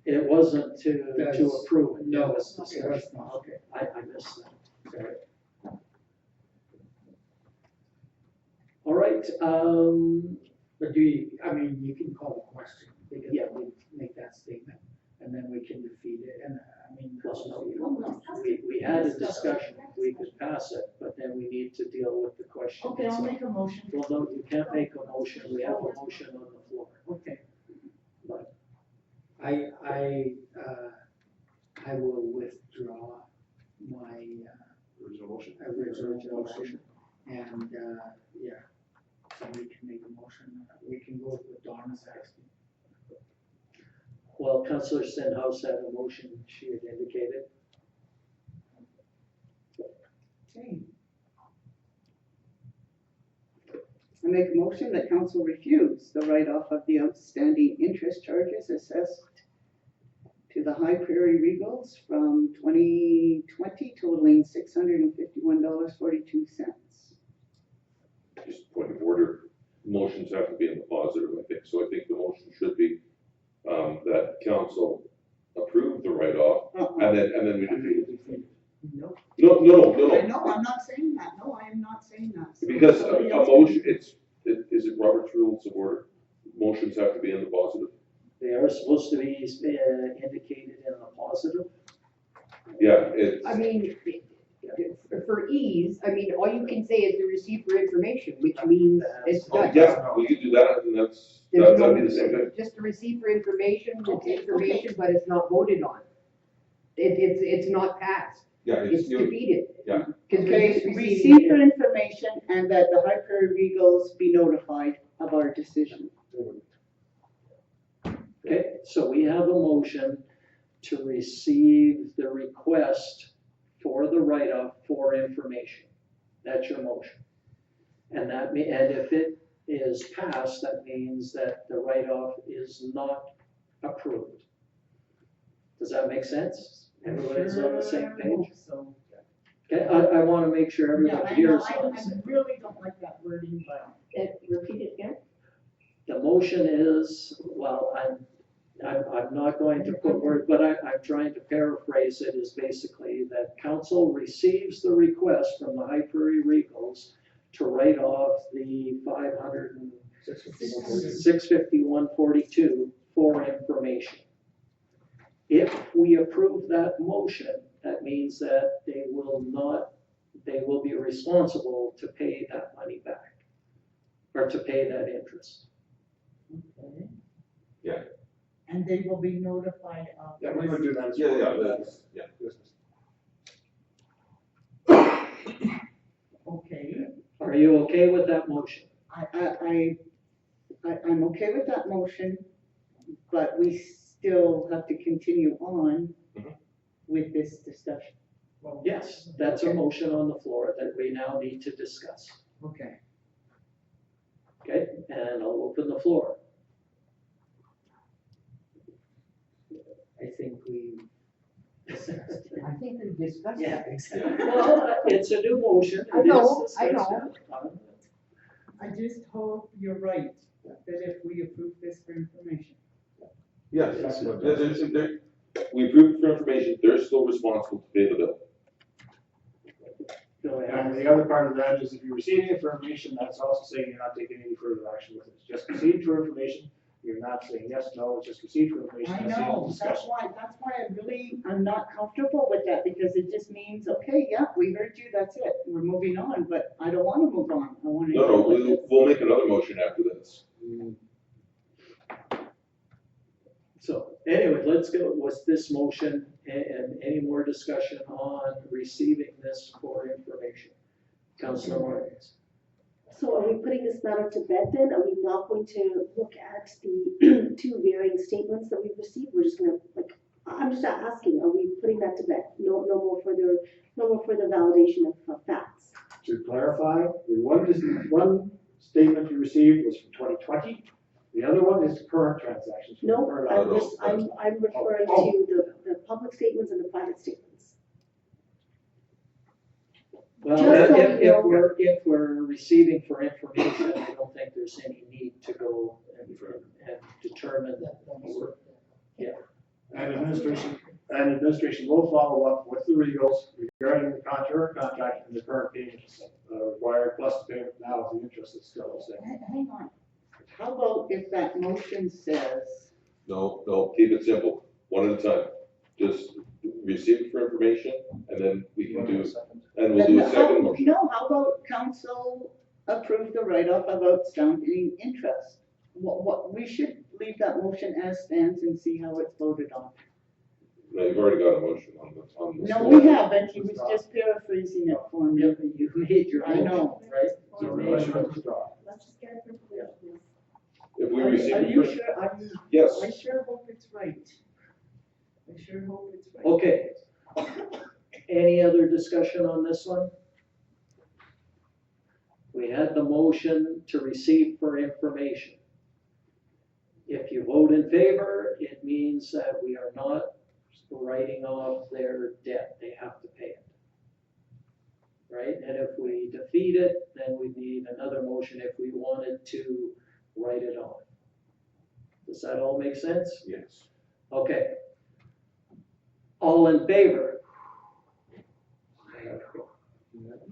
It wasn't to approve it. No, It was it was discussion. not. Okay, I missed that. Sorry. All right, But you can call the question, because we make that statement, and then we can defeat it, and that's just. we had a discussion, we could pass it, but then we need to deal with the question. Okay, I'll make a motion. Well, no, you can't make a motion, we have a motion on the floor. Okay. But I will withdraw my motion. Original motion. And, yeah, somebody can make a motion. We can go with what Donna's asking. Well, Councillor Stenhouse had a motion she had indicated. Okay. I make a motion that council refuse the write-off of the outstanding interest charges assessed to the High Prairie Regals from 2020 totaling $651.42. Just point of order, motions have to be in the positive, I think, so I think the motion should be, that council approve the write-off, and then we defeat it. No. No, I know, I'm not saying that. No, I am not saying that. So because somebody a else motion, is it Robert's Rules of Order? Motions have to be in the positive. They are supposed to be indicated in the positive. Yeah, it's, I mean, for ease, I mean, all you can say is the receipt for information, which means it's done. yeah, we could do that, and There's that'd no- be the same thing. Just a receipt for information, it's Okay, information, but it's not voted on. It's not passed, Yeah, it's defeated. yeah. Cause we Okay, just received receive for information and that the High Prairie Regals be notified of our decision. Okay, so we have a motion to receive the request for the write-off for information. That's your motion. And and if it is passed, that means that the write-off is not approved. Does that make sense? Everybody's on the same page? So, Okay, I want to make sure yeah, everybody I know, hears I on the same. really don't like that wording, but. Repeat it again? The motion is, well, I'm not going to put word, but I'm trying to paraphrase it, is basically that council receives the request from the High Prairie Regals to write off the 651.42 for information. If we approve that motion, that means that they will be responsible to pay that money back, or to pay that interest. Okay. Yeah. And they will be notified of. Yeah, we would do that as Yeah, well. that's, yeah. Okay, Are you okay with that motion? I'm okay with that motion, but we still have to continue on with this discussion. Yes, that's a motion on the floor that we now need to discuss. okay. Okay, and I'll open the floor. I think we discussed it. I think we discussed it. Exactly. Well, it's a new motion. I It know, is I discussed. I just hope you're right, that if we approve this for information. Yes, we approved for information, they're still responsible to pay the bill. Go ahead. And the other part of that is if you're receiving information, that's also saying you're not taking any further action with it. It's just received for information. You're not saying yes, no, it's just received for information. I That's the end of know, discussion. that's why I'm not comfortable with that, because it just means, okay, yeah, we heard you, that's it, we're moving on, but I don't wanna move on, I wanna. No, we'll make another motion after this. So anyway, let's go with this motion and any more discussion on receiving this for information. Councilor Martins. So are we putting this matter to bed then? Are we not going to look at the two varying statements that we've received? We're just gonna, like, I'm just asking, are we putting that to bed? No more further validation of facts. To clarify, the one statement you received was from 2020. The other one is current transactions. No, Current I'm referring to the public statements and the private statements. Well, Just so if you know- if we're receiving for information, I don't think there's any need to go and determine. And administration will follow up with the Regals regarding the contract and the current payments required, plus the payment now of the interest that's still the same. Hang on, how about if that motion says, No, keep it simple, one at a time. Just receive it for information, and then we can do, and we'll do a second motion. no, how about council approve the write-off of outstanding interest? We should leave that motion as stands and see how it's voted on. No, you've already got a motion on the. No, floor. we haven't, he was just paraphrasing it for me. Yeah, but you made your I motion, know. right? So You unless made you your want to stop. Let's just get it from clear, please. If we Are receive. you sure, Yes. I sure hope it's right. I sure hope it's right. Okay. Any other discussion on this one? We had the motion to receive for information. If you vote in favor, it means that we are not writing off their debt, they have to pay it. Right, and if we defeat it, then we need another motion if we wanted to write it off. Does that all make sense? Yes. Okay. All in favor?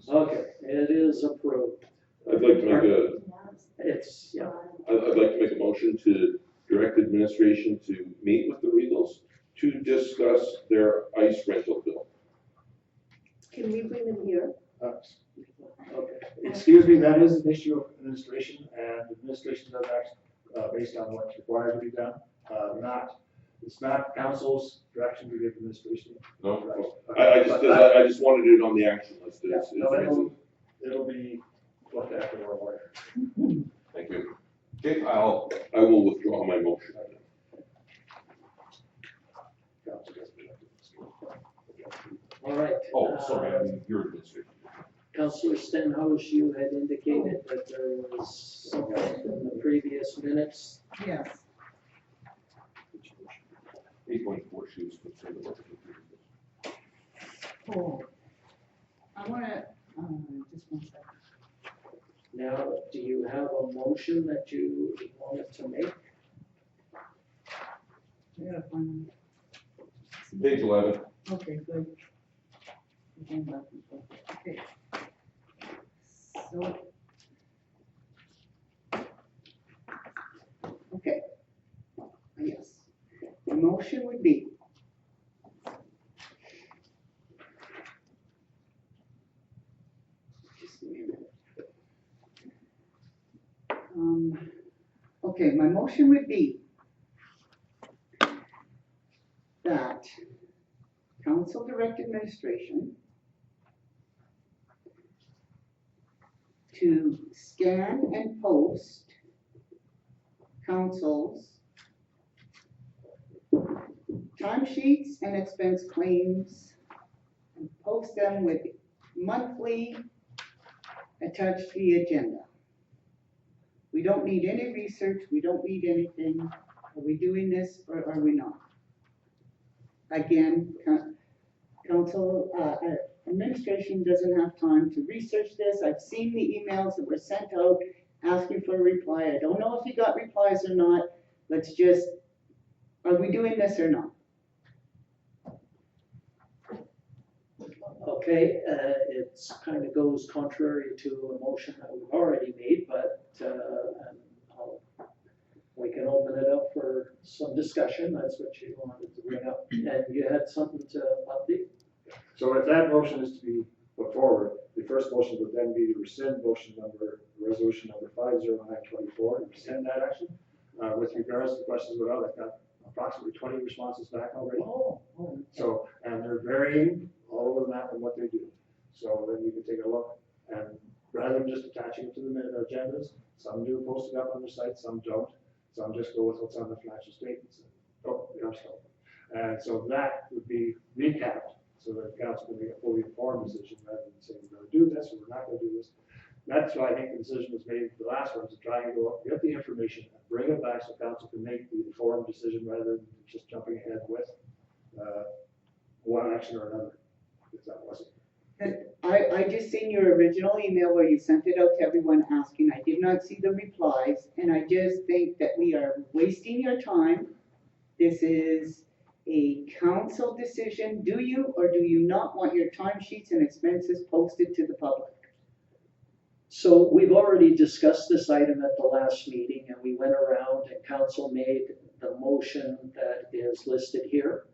Okay, it is approved. I'd like to make a, It's, yeah, I'd like to make a motion to direct administration to meet with the Regals to discuss their ice rental bill. Can we bring them here? okay. Excuse me, that is an issue of administration, and administration does act based on what's required to be done. It's not council's direction to give administration. No, I just wanted it on the action list. Yeah, It's- no, it's- it'll be looked after our lawyer. Thank you. Okay, I will withdraw my motion. Council doesn't have to. All right. Oh, sorry, I mean, your administration. Councillor Stenhouse, you had indicated that there was something from the previous minutes. Yes, 8.4, she was concerned about. Oh, I wanna, just one second. Now, do you have a motion that you wanted to make? I gotta find. Page 11. Okay, good. Okay. So. Okay. Yes. The motion would be. Just a minute. Okay, my motion would be that council direct administration to scan and post council's timesheets and expense claims and post them with monthly attached to the agenda. We don't need any research, we don't need anything. Are we doing this or are we not? Again, council, administration doesn't have time to research this. I've seen the emails that were sent out asking for a reply. I don't know if you got replies or not. Let's just, are we doing this or not? Okay, it's kind of goes contrary to a motion that we've already made, but we can open it up for some discussion. That's what you wanted to bring up. And you had something to update? So if that motion is to be put forward, the first motion would then be to rescind resolution number 50924, to rescind that action. With regards to questions about I've got approximately 20 responses back already. Oh. So, and they're varying all over the map in what they do. So then you can take a look, and rather than just attaching it to the minute agendas, some do post it up on their site, some don't. Some just go with what's on the financial statements. Oh, I'm sorry. And so that would be recapped, so that the council can make a fully informed decision rather than saying we're gonna do this or we're not gonna do this. That's why I think the decision was made, the last one, to try and go up, get the information, and bring it back so council can make the informed decision rather than just jumping ahead with one action or another, if that wasn't. I just seen your original email where you sent it out to everyone asking. I did not see the replies, and I just think that we are wasting your time. This is a council decision. Do you or do you not want your timesheets and expenses posted to the public? So we've already discussed this item at the last meeting, and we went around and council made the motion that is listed here.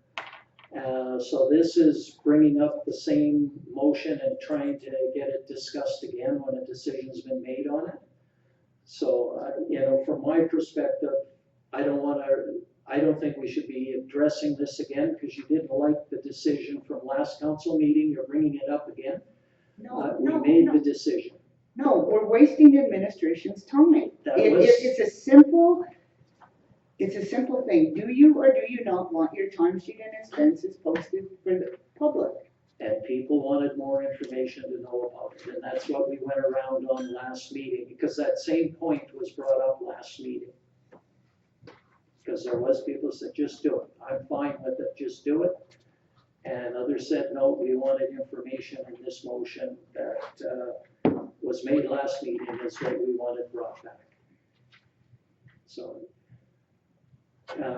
So this is bringing up the same motion and trying to get it discussed again when a decision's been made on it. So, from my perspective, I don't want to I don't think we should be addressing this again, because you didn't like the decision from last council meeting, you're bringing it up again. We made the decision. No, we're wasting administration's time. That It- was- It's a simple thing. Do you or do you not want your timesheet and expenses posted for the public? And people wanted more information to know about it, and that's what we went around on last meeting, because that same point was brought up last meeting. Because there was people that said, just do it, I'm fine with it, just do it. And others said, no, we wanted information in this motion that was made last meeting, is what we wanted brought back. So,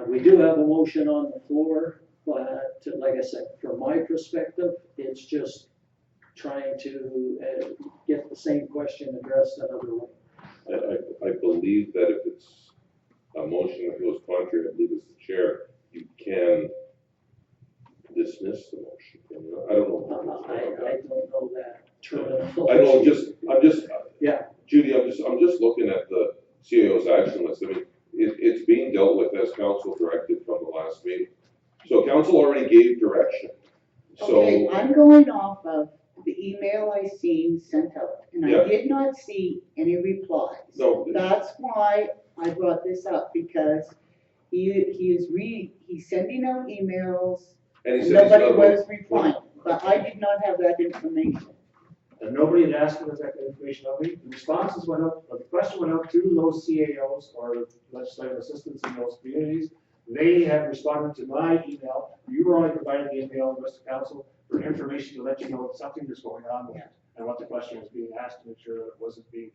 we do have a motion on the floor, but like I said, from my perspective, it's just trying to get the same question addressed another way. I believe that if it's a motion that goes contrary, I believe as the chair, you can dismiss the motion. I don't know. I don't know that terminology. I know, I'm just. Yeah. Judy, I'm just looking at the CAO's action list. I mean, it's being dealt with as council directed from the last meeting. So council already gave direction. Okay, So, I'm going off of the email I seen sent out, and Yeah. I did not see any replies. no, That's why I brought this up, because he's sending out emails, and he and said he's nobody not- was replying, but I did not have that information. And nobody had asked for that information of me. The responses went out, or the question went out to those CAOs or legislative assistants in those communities. They have responded to my email. You were only providing the email to the rest of council for information to let you know that something was going on with it and what the question was being asked, to make sure that it wasn't being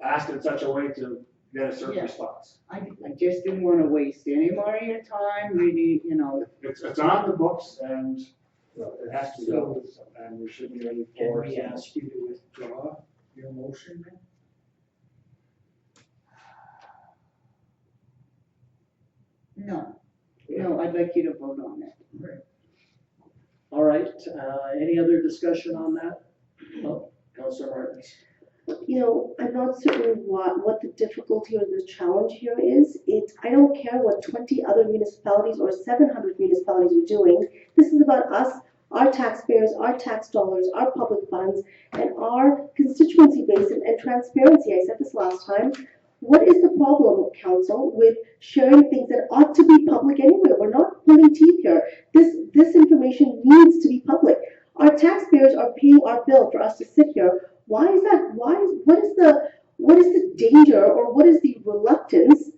asked in such a way to get a certain Yeah. response. I just didn't want to waste any more of your time, really, It's on the books and it has to be done, and we should be ready Can for. we ask you to withdraw your motion then? No, I'd like you to vote on it. All right, any other discussion on that? Oh, Councilor Martins. You know, I'm not certain what the difficulty or the challenge here is. I don't care what 20 other municipalities or 700 municipalities are doing. This is about us, our taxpayers, our tax dollars, our public funds, and our constituency base and transparency. I said this last time. What is the problem, council, with sharing things that ought to be public anyway? We're not pulling teeth here. This information needs to be public. Our taxpayers are paying our bill for us to sit here. Why is that? What is the danger, or what is the reluctance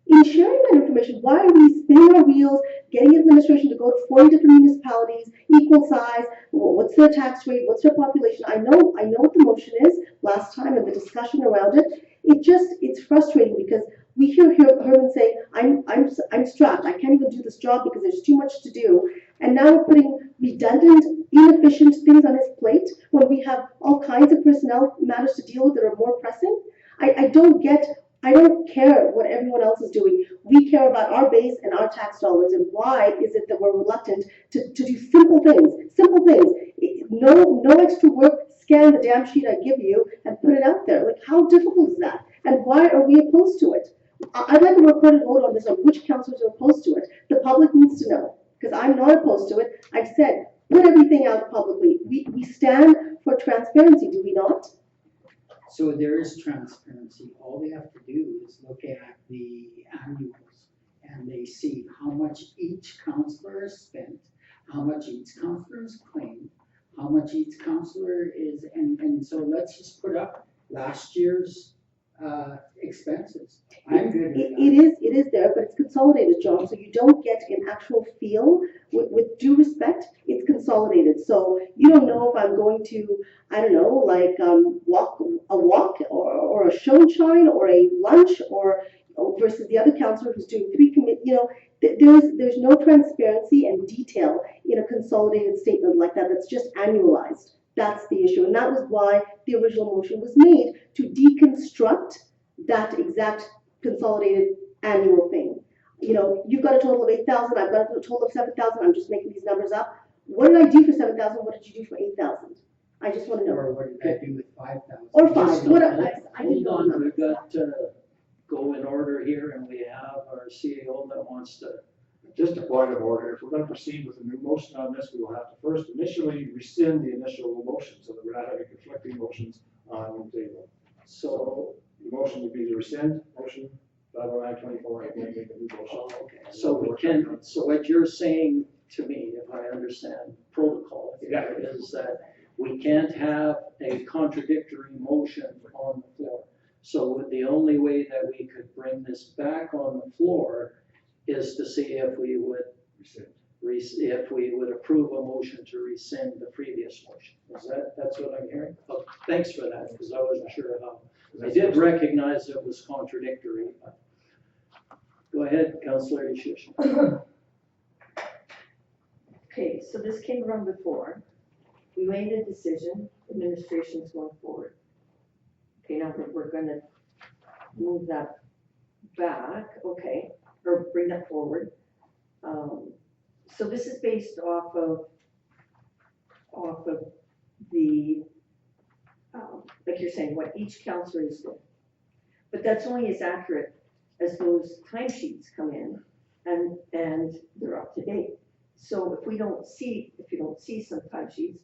in sharing that information? Why are we spinning our wheels, getting administration to go to 40 different municipalities, equal size? What's their tax rate? What's their population? I know what the motion is last time and the discussion around it. It's frustrating because we hear Herman say, I'm strapped. I can't even do this job because there's too much to do. And now we're putting redundant, inefficient things on his plate when we have all kinds of personnel matters to deal with that are more pressing. I don't care what everyone else is doing. We care about our base and our tax dollars, and why is it that we're reluctant to do simple things? Simple things. No extra work. Scan the damn sheet I give you and put it out there. Like, how difficult is that? And why are we opposed to it? I'd like a recorded vote on this, on which councillors are opposed to it. The public needs to know, because I'm not opposed to it. I've said, put everything out publicly. We stand for transparency, do we not? So there is transparency. All they have to do is look at the annuals and they see how much each councillor has spent, how much each councillor has claimed, how much each councillor is, and so let's just put up last year's expenses. I'm good with that. It is there, but it's consolidated, John, so you don't get an actual feel. With due respect, it's consolidated, so you don't know if I'm going to, I don't know, like walk or a show and shine or a lunch or versus the other councillor who's doing 3 commit. There's no transparency and detail in a consolidated statement like that. That's just annualized. That's the issue, and that was why the original motion was made, to deconstruct that exact consolidated annual thing. You've got a total of 8,000, I've got a total of 7,000, I'm just making these numbers up. What did I do for 7,000? What did you do for 8,000? I just want to know. Or what did I do with 5,000? Or 5, what, I didn't Hold know. on, we've got go in order here and we have our CAO that wants to, Just a point of order, if we're gonna proceed with a new motion on this, we will have to first initially rescind the initial motion, so that we're not having conflicting motions on the table. so, The motion would be to rescind motion 50924, and then make a new motion. oh, okay. So we can, so what you're saying to me, if I understand protocol, Yeah. is that we can't have a contradictory motion on the floor. So the only way that we could bring this back on the floor is to see if we would, Rescind. if we would approve a motion to rescind the previous motion. Is that's what I'm hearing? Oh, thanks for that, because I wasn't sure how. I did recognize it was contradictory. But go ahead, Councillor Ishish. Okay, so this came around before. We made a decision, administration's going forward. Okay, now we're gonna move that back, okay, or bring that forward. So this is based off of the, like you're saying, what each counselor is doing. But that's only as accurate as those timesheets come in and they're up to date. So if you don't see some timesheets,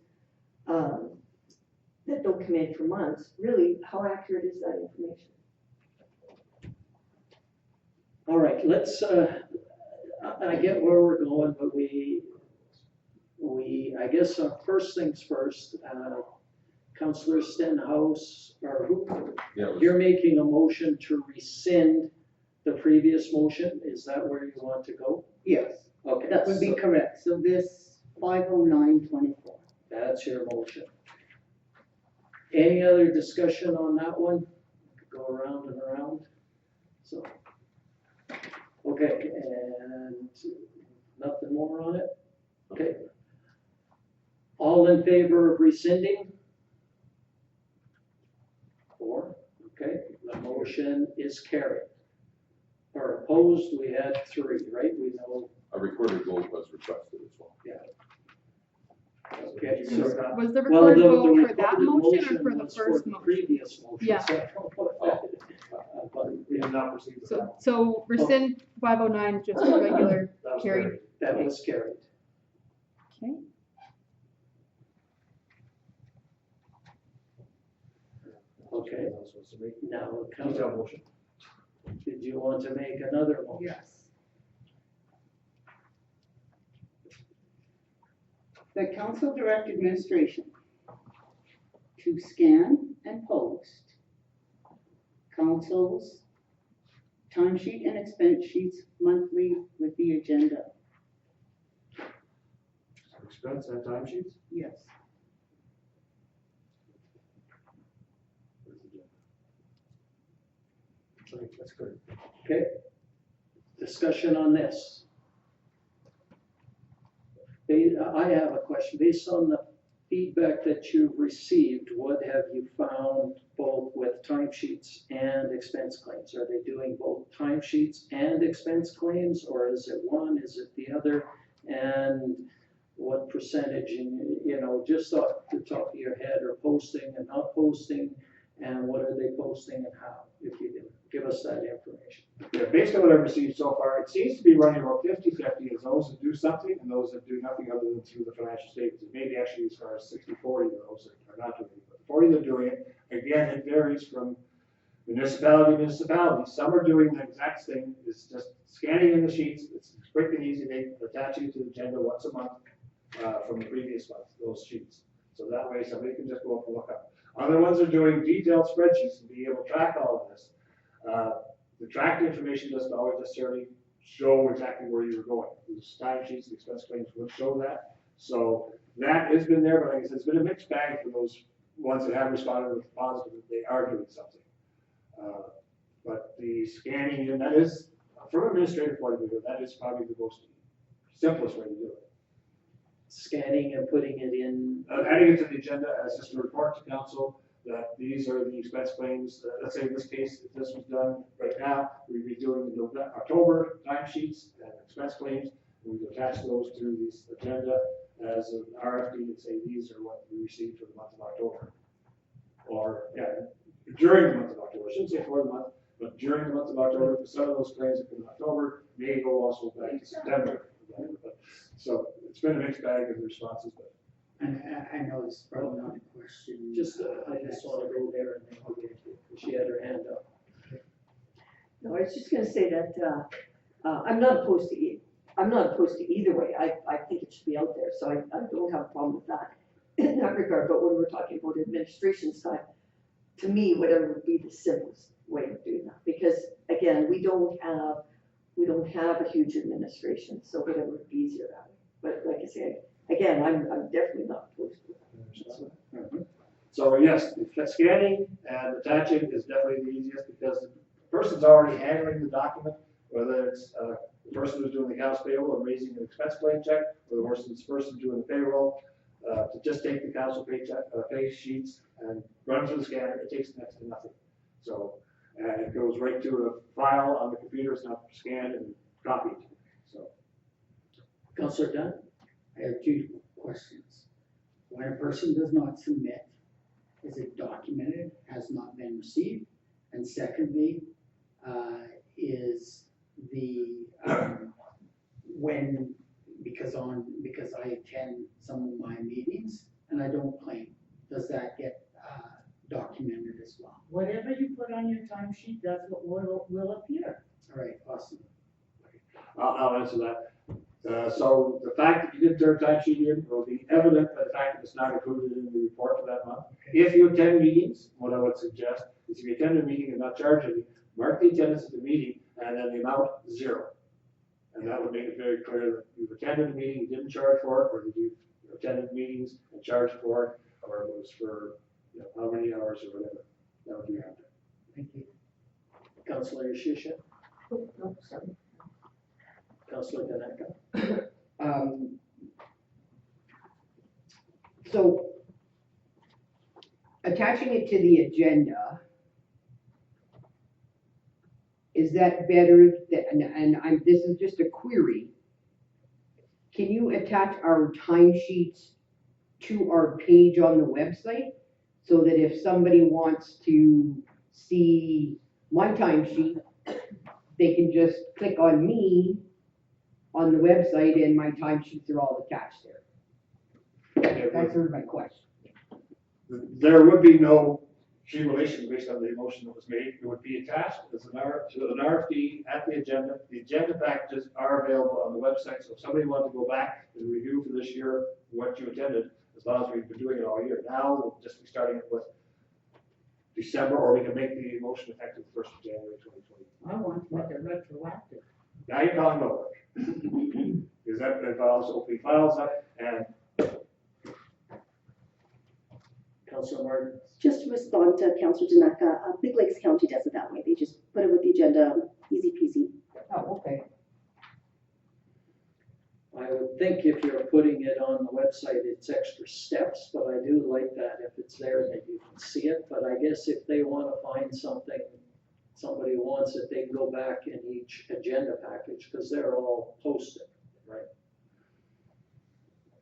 that don't come in for months, really, how accurate is that information? All right, let's, I get where we're going, but I guess first things first, Councillor Stenhouse, or who, Yeah, it was- you're making a motion to rescind the previous motion, is that where you want to go? Yes, Okay. that would be so correct. So this 50924. That's your motion. Any other discussion on that one? Go around and around, so. Okay, and nothing more on it? Okay. All in favor of rescinding? 4, okay, the motion is carried. Or opposed, we had 3, right? We know, A recorded vote was requested as well. okay. So, So, Was the well, recorded vote the for that recorded motion or for the was first the motion? previous motion. Yeah. But, we did not proceed with that. So rescind 509, just a regular That was carried. That was carried. Okay. Okay. So make Now, detailed motion. did you want to make another motion? Yes. The council direct administration to scan and post council's timesheet and expense sheets monthly with the agenda. Expense and timesheets? Yes. That's good. Okay. Discussion on this. I have a question. Based on the feedback that you've received, what have you found both with timesheets and expense claims? Are they doing both timesheets and expense claims, or is it one, is it the other? And what percentage, just off the top of your head, are posting and not posting, and what are they posting and how, if you do? Give us that information. Yeah, based on what I've received so far, it seems to be running about 50-50 as those that do something and those that do nothing other than through the financial statements. It may be actually as far as 60-40 those that are not doing it. But 40 that are doing it, again, it varies from municipality to municipality. Some are doing the exact thing, it's just scanning in the sheets, it's quick and easy, they attach it to the agenda once a month from the previous month, those sheets. So that way somebody can just go up and look up. Other ones are doing detailed spreadsheets and be able to track all of this. The tracked information doesn't always necessarily show exactly where you were going. The time sheets, the expense claims would show that. So that has been there, but like I said, it's been a mixed bag for those ones that have responded with positive that they are doing something. But the scanning, and that is, from an administrative point of view, that is probably the most simplest way to do it. Scanning and putting it in. Adding it to the agenda as just a report to council that these are the expense claims. Let's say in this case, if this was done right now, we'd be doing the October timesheets and expense claims. We'd attach those to this agenda as an RFP and say these are what we received for the month of October. Or, yeah, during the month of October. I shouldn't say for the month, But during the month of October, for some of those claims that come in October, may go also back to September. But- So it's been a mixed bag of responses, but And I know this is probably not a question. I just wanna go there and then I'll get to it, 'cause she had her hand up. No, I was just gonna say that, I'm not opposed to either way, I think it should be out there, so I don't have a problem with that in that regard, but when we're talking about administration side, to me, whatever would be the simplest way of doing that, because again, we don't have a huge administration, so whatever would be easier that way. But like I say, again, I'm definitely not opposed to that. So yes, the scanning and attaching is definitely the easiest because the person's already handling the document, whether it's the person who's doing the accounts payable and raising an expense claim check, or the person doing the payroll, to just take the council pay sheets and run them through the scanner, it takes next to nothing. So, and it goes right to a file on the computer, it's not scanned and copied, so. Councillor Dunn? I have two questions. When a person does not submit, is it documented, has not been received? And secondly, is the, because I attend some of my meetings and I don't claim, does that get documented as well? Whatever you put on your timesheet, that's what will appear. All right, awesome. I'll answer that. So the fact that you did turn time sheet in will be evident by the fact that it's not included in the report for that month. If you attend meetings, what I would suggest is if you attend a meeting and not charge any, mark the attendance at the meeting and then the amount 0. And that would make it very clear that you've attended a meeting, you didn't charge for it, or that you've attended meetings and charged for it, or it was for, how many hours or whatever. That would be out there. Thank you. Councillor Shisha? No, sorry. Councillor Daneka? So attaching it to the agenda, is that better, this is just a query. Can you attach our timesheets to our page on the website? So that if somebody wants to see my timesheet, they can just click on me on the website and my timesheets are all attached there. That's sort of my question. There would be no accumulation based on the motion that was made. It would be attached as an RFD at the agenda. The agenda packages are available on the website, so if somebody wanted to go back and review for this year what you attended, as long as we've been doing it all year. Now we'll just be starting it with December, or we can make the motion effective 1st of January 2020. I want to make it retroactive. Now you're calling over. Because that involves opening files up and. Councillor Martin? Just to respond to Councillor Daneka, Big Lakes County does it that way. They just put it with the agenda, easy peasy. Oh, okay. I would think if you're putting it on the website, it's extra steps, but I do like that if it's there that you can see it. But I guess if they want to find something, somebody wants it, they can go back in each agenda package because they're all posted, right?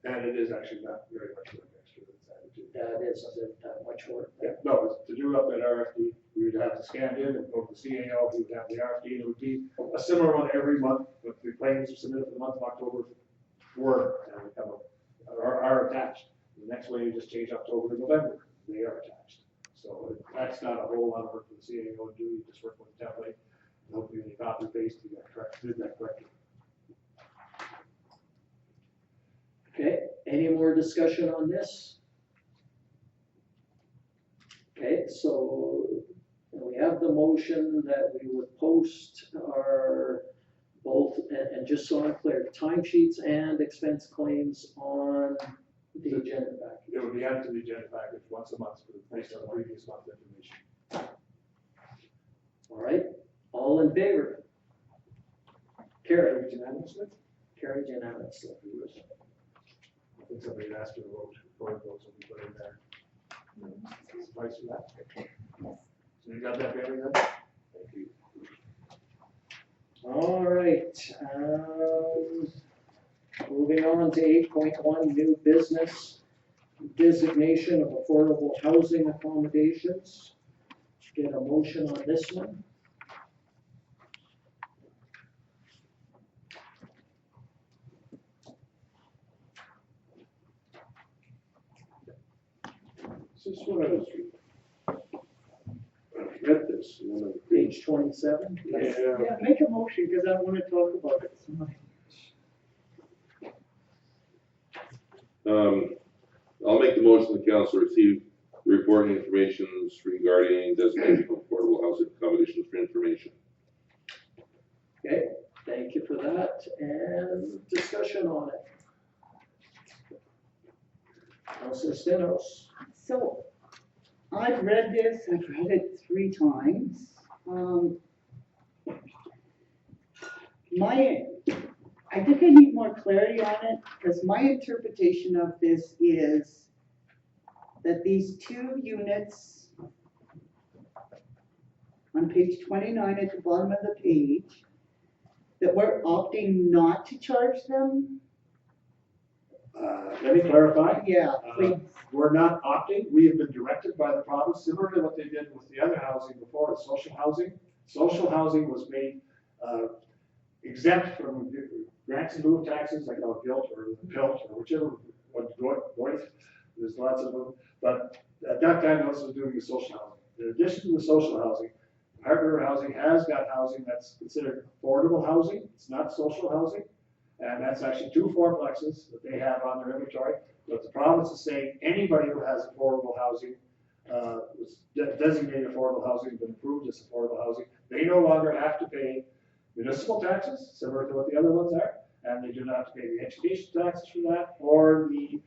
And it is actually not very much work extra that's added to it. That isn't that much work. Yeah, no, to do up that RFD, we would have to scan in and go to the CAO, we would have the RFD, and it would be a similar one every month, but the claims are submitted for the month of October are attached. The next one, you just change October to November, they are attached. So that's not a whole lot of work for the CAO to do, you just work with the template, and hopefully when you copy paste, you did that correctly. Okay, any more discussion on this? Okay, so we have the motion that we would post our both, and just so I'm clear, timesheets and expense claims on the agenda package. It would be added to the agenda package once a month based on the previous month's information. All right, all in favor? Carried Unanimously? Carried unanimously. I think somebody had asked for the vote, votes will be put in there. Suffice for that? So you got that, Barry, then? Thank you. All right, moving on to 8.1, new business, designation of affordable housing accommodations. Get a motion on this one. This is what I was reading. I read this. and then I- Page 27. Yeah, make a motion, because I want to talk about it. I'll make the motion the council receive report and information regarding designation of affordable housing accommodations for information. Okay, thank you for that, and discussion on it. Councilor Stenos. So, I've read this, I've read it 3 times. I think I need more clarity on it, because my interpretation of this is that these 2 units on page 29 at the bottom of the page, that we're opting not to charge them? Let me clarify. Yeah, please. We're not opting, we have been directed by the province, similar to what they did with the other housing before, the social housing. Social housing was made exempt from grants in lieu of taxes, like our guilt or the PILT or whichever one, Voight, there's lots of them. But at that time, also was doing the social housing. In addition to the social housing, Heart River Housing has got housing that's considered affordable housing, it's not social housing. And that's actually 2 fourplexes that they have on their inventory. But the province is saying anybody who has affordable housing, designated affordable housing, been approved as affordable housing, they no longer have to pay municipal taxes, similar to what the other ones are, and they do not have to pay the education taxes for that, or the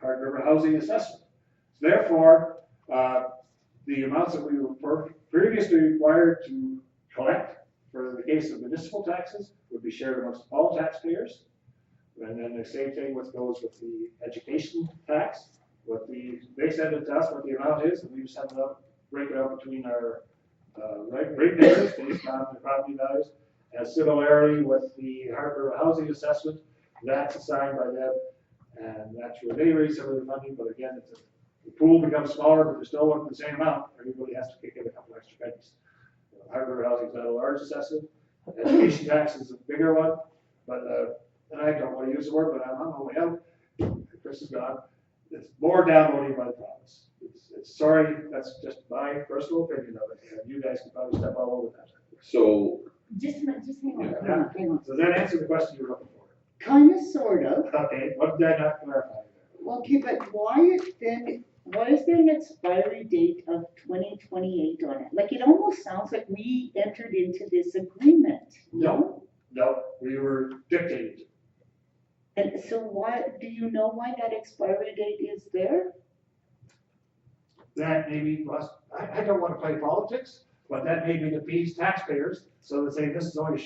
Heart River Housing Assessment. So therefore, the amounts that we were previously required to collect for the case of municipal taxes would be shared amongst all taxpayers. And then the same thing goes with the education tax. They send it to us what the amount is, and we just have to break it up between our rate payers based on the property values. And similarly with the Heart River Housing Assessment, that's assigned by them, and that's where they raise some of the funding. But again, the pool becomes smaller, but they're still looking at the same amount. Everybody has to kick in a couple extra pennies. Heart River Housing is not a large assessment. Education tax is a bigger one, but and I don't want to use the word, but I'm on my way out. Chris is gone. It's more downloading by the province. It's sorry, that's just my personal opinion of it, and you guys can probably step all over that. So, Just hang on, Yeah. hang on. Does that answer the question you were looking for? Kind of, sort of. Okay, what did I not clarify there? Okay, but why is there an expiry date of 2028 on it? Like, it almost sounds like we entered into this agreement. No, we were dictated to. And so do you know why that expiry date is there? That maybe I don't want to play politics, but that may be to appease taxpayers, so they say this is only a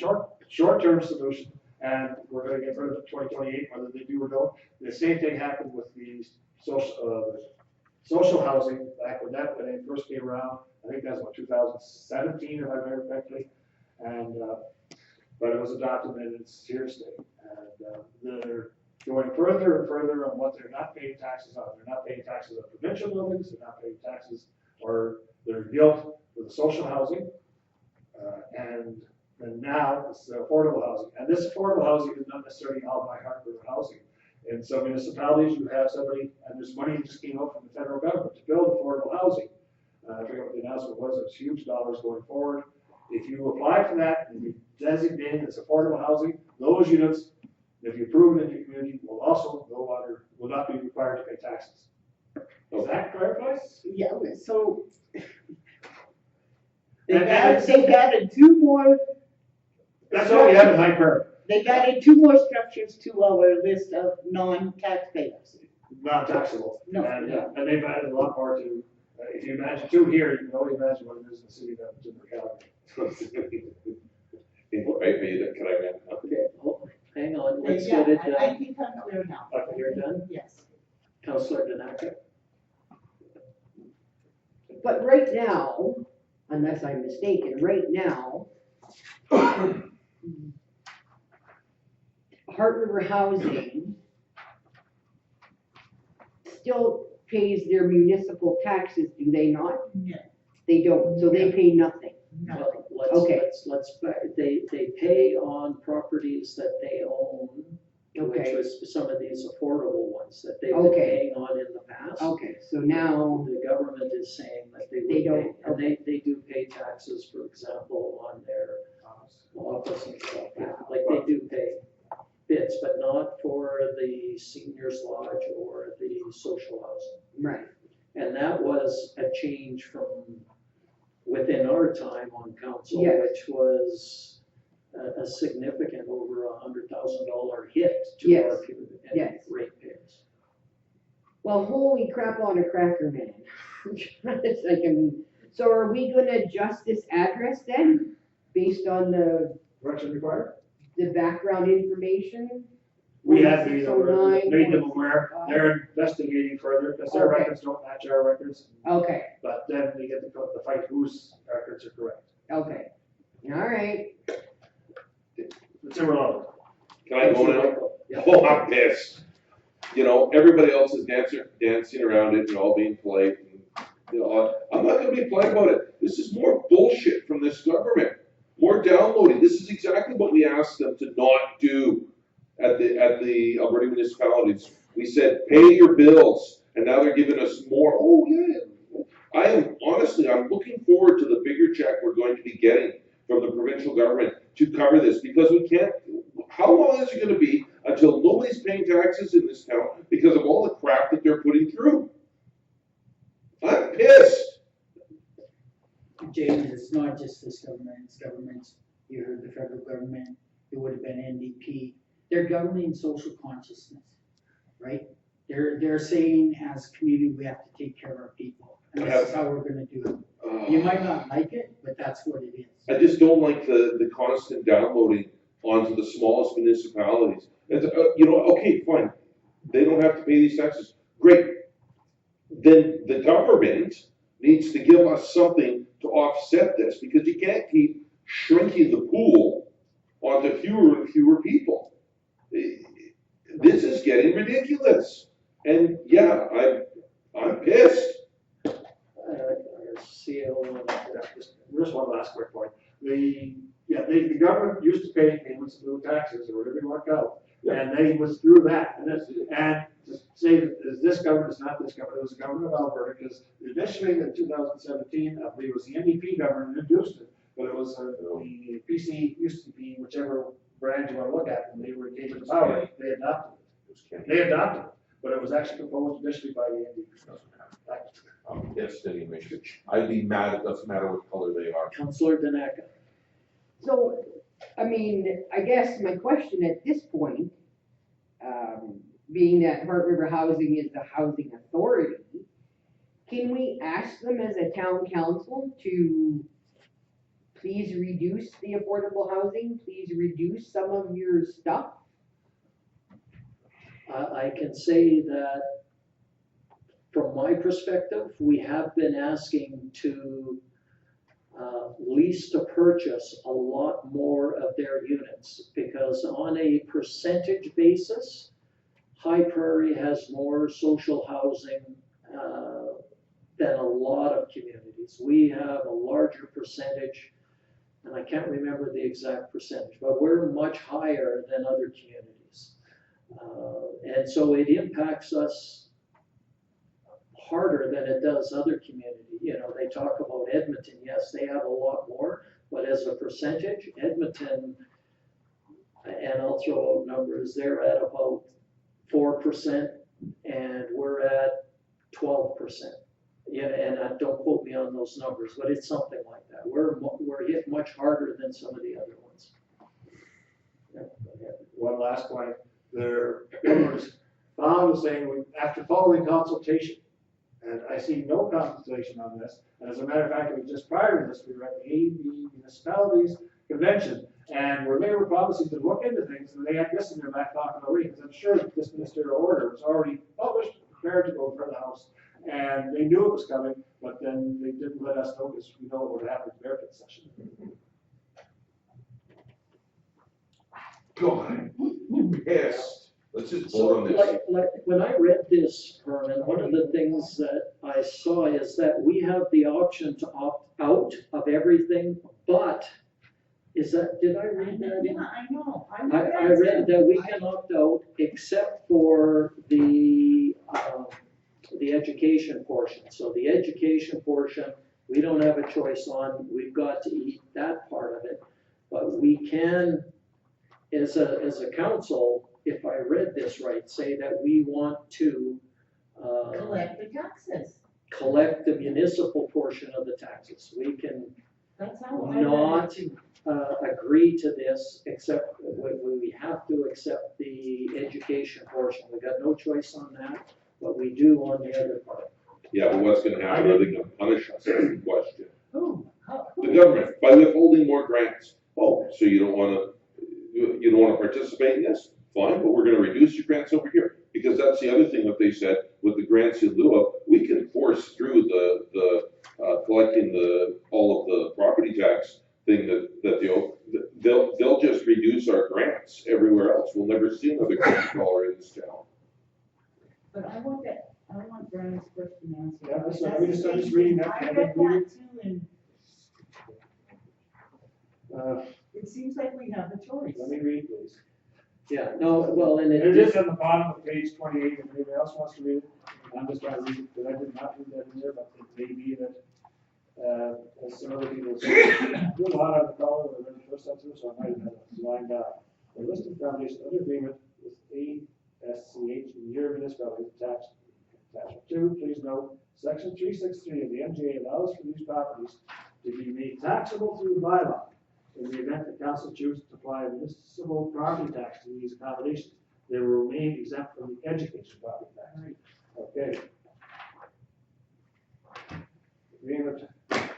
short-term solution, and we're going to get rid of it 2028, whether they do or don't. The same thing happened with the social housing back when it first came around. I think that's 2017, if I remember correctly, and but it was adopted and it's here to stay. And they're going further and further on what they're not paying taxes on. They're not paying taxes on provincial buildings. They're not paying taxes, or they're guilt with the social housing, and now it's the affordable housing. And this affordable housing is not necessarily all by Heart River Housing. In some municipalities, you have somebody, and there's money that just came out from the federal government to build affordable housing. I forget what the announcement was. It was huge dollars going forward. If you apply for that and you designate it as affordable housing, those units, if you approve it in your community, will not be required to pay taxes. Does that clarify? Yeah, so And they've added 2 more. That's all we have in High Prairie. They've added 2 more structures to our list of non-taxpayers. Not taxable. No. And they've added a lot more to, if you imagine 2 here, you can only imagine what it is in the city of Edmonton or Calgary. Can I wrap up? Okay, hang on, let's Yeah, get it I done. think I'm clear now. Okay, you're done? Yes. Councilor Denaka? But right now, unless I'm mistaken, right now, Heart River Housing still pays their municipal taxes, do they not? No. They don't, so they pay nothing. No. Well, Okay. they pay on properties that they own, which Okay. was some of these affordable ones. funds that they've been Okay. paying on in the past. Okay, so now, The government is saying that they They will pay, don't- and they do pay taxes, for example, on their office and stuff. Like they do pay bits, but not for the seniors lodge or the social housing. right, And that was a change from within our time on council, Yes. which was a significant, over $100,000 hit to Yes. our community Yes. ratepayers. well, holy crap on a cracker, man. It's like, I mean, so are we gonna adjust this address then, based on the Correction required? background information? We have Made them aware, they're investigating further, because their Okay. records don't match our records, Okay, but then we get the fight whose records are correct. okay, all right, It's irrelevant. Can I go now? Yeah. Oh, I'm pissed. You know, everybody else is dancing around it and all being polite. And, you know, I'm not gonna be polite about it. This is more bullshit from this government. More downloading. This is exactly what we asked them to not do at the Alberta municipalities. We said, pay your bills, and now they're giving us more. Oh, yeah. I'm looking forward to the bigger check we're going to be getting from the provincial government to cover this, because we can't, how long is it gonna be until nobody's paying taxes in this town because of all the crap that they're putting through? I'm pissed. James, it's not just this government, it's governments, you heard the federal government, it would have been NDP. They're governing social consciousness, right? They're saying as a community, we have to take care of our people, and this is how we're gonna do it. You might not like it, but that's what it is. I just don't like the constant downloading onto the smallest municipalities. It's, you know, okay, fine, they don't have to pay these taxes, great. Then the government needs to give us something to offset this, because you can't keep shrinking the pool onto fewer and fewer people. This is getting ridiculous, and yeah, I'm pissed. Just one last quick point. The government used to pay payments in lieu of taxes, or whatever you want to call it, and they withdrew that. And to say that this government is not this government, it was the government of Alberta, because initially in 2017, I believe it was the NDP government that introduced it, but it was the PC, used to be whichever brand you want to look at, and they were given the power, they adopted it. They adopted it, but it was actually proposed initially by the NDP. I'm pissed anyway. I'd be mad, it doesn't matter what color they are. Councillor Danaka. so, I mean, I guess my question at this point, being that Heart River Housing is the housing authority, can we ask them as a town council to please reduce the affordable housing, please reduce some of your stuff? I can say that from my perspective, we have been asking to lease to purchase a lot more of their units, because on a percentage basis, High Prairie has more social housing than a lot of communities. We have a larger percentage, and I can't remember the exact percentage, but we're much higher than other communities. And so it impacts us harder than it does other communities. You know, they talk about Edmonton, yes, they have a lot more, but as a percentage, Edmonton, and I'll throw out numbers, they're at about 4%, and we're at 12%. Yeah, and don't quote me on those numbers, but it's something like that. We're hit much harder than some of the other ones. One last point, their governors found saying, after following consultation, and I see no consultation on this, and as a matter of fact, it was just prior to this, we were at the AEB Municipalities Convention, and where they were promising to look into things, and they had this in their back pocket already, because I'm sure that this ministerial order was already published, prepared to go in front of the House, and they knew it was coming, but then they didn't let us know, because we know what would happen at their session. God, I'm pissed. Let's just vote on this. Like when I read this, Herman, one of the things that I saw is that we have the option to opt out of everything, but did I read that? Yeah, I know. I read that we can opt out except for the education portion. So the education portion, we don't have a choice on, we've got to eat that part of it. But we can, as a council, if I read this right, say that we want to Collect the taxes. collect the municipal portion of the taxes. We can That's how I read not it too. agree to this, except we have to accept the education portion. We got no choice on that, but we do on the other part. Yeah, but what's gonna happen? Are they gonna punish us? That's the question. Who? The government, by withholding more grants. Oh, so you don't wanna participate in this? Fine, but we're gonna reduce your grants over here. Because that's the other thing that they said, with the grants in lieu of, we can force through the collecting all of the property tax thing that they'll just reduce our grants everywhere else. We'll never see another grant dollar in this town. But I want Brian's question answered. Yeah, that's what I'm just reading that. I read that too, and Uh, it seems like we have a choice. let me read, please. Yeah, no, well, and It is on the bottom of page 28, if anybody else wants to read it. I'm just trying to read it, because I did not read that in there, but it may be that, as some other people say, do a lot of the color, or the first sentence, so I might have had it lined up. The listed foundation under agreement with ASCH in your municipality attached. Attachment 2, please note, section 363 of the MGA allows for these properties to be made taxable through the bylaw. In the event the council chooses to apply a municipal property tax to these accommodations, they will remain exempt from the education property tax. Okay. Agreement,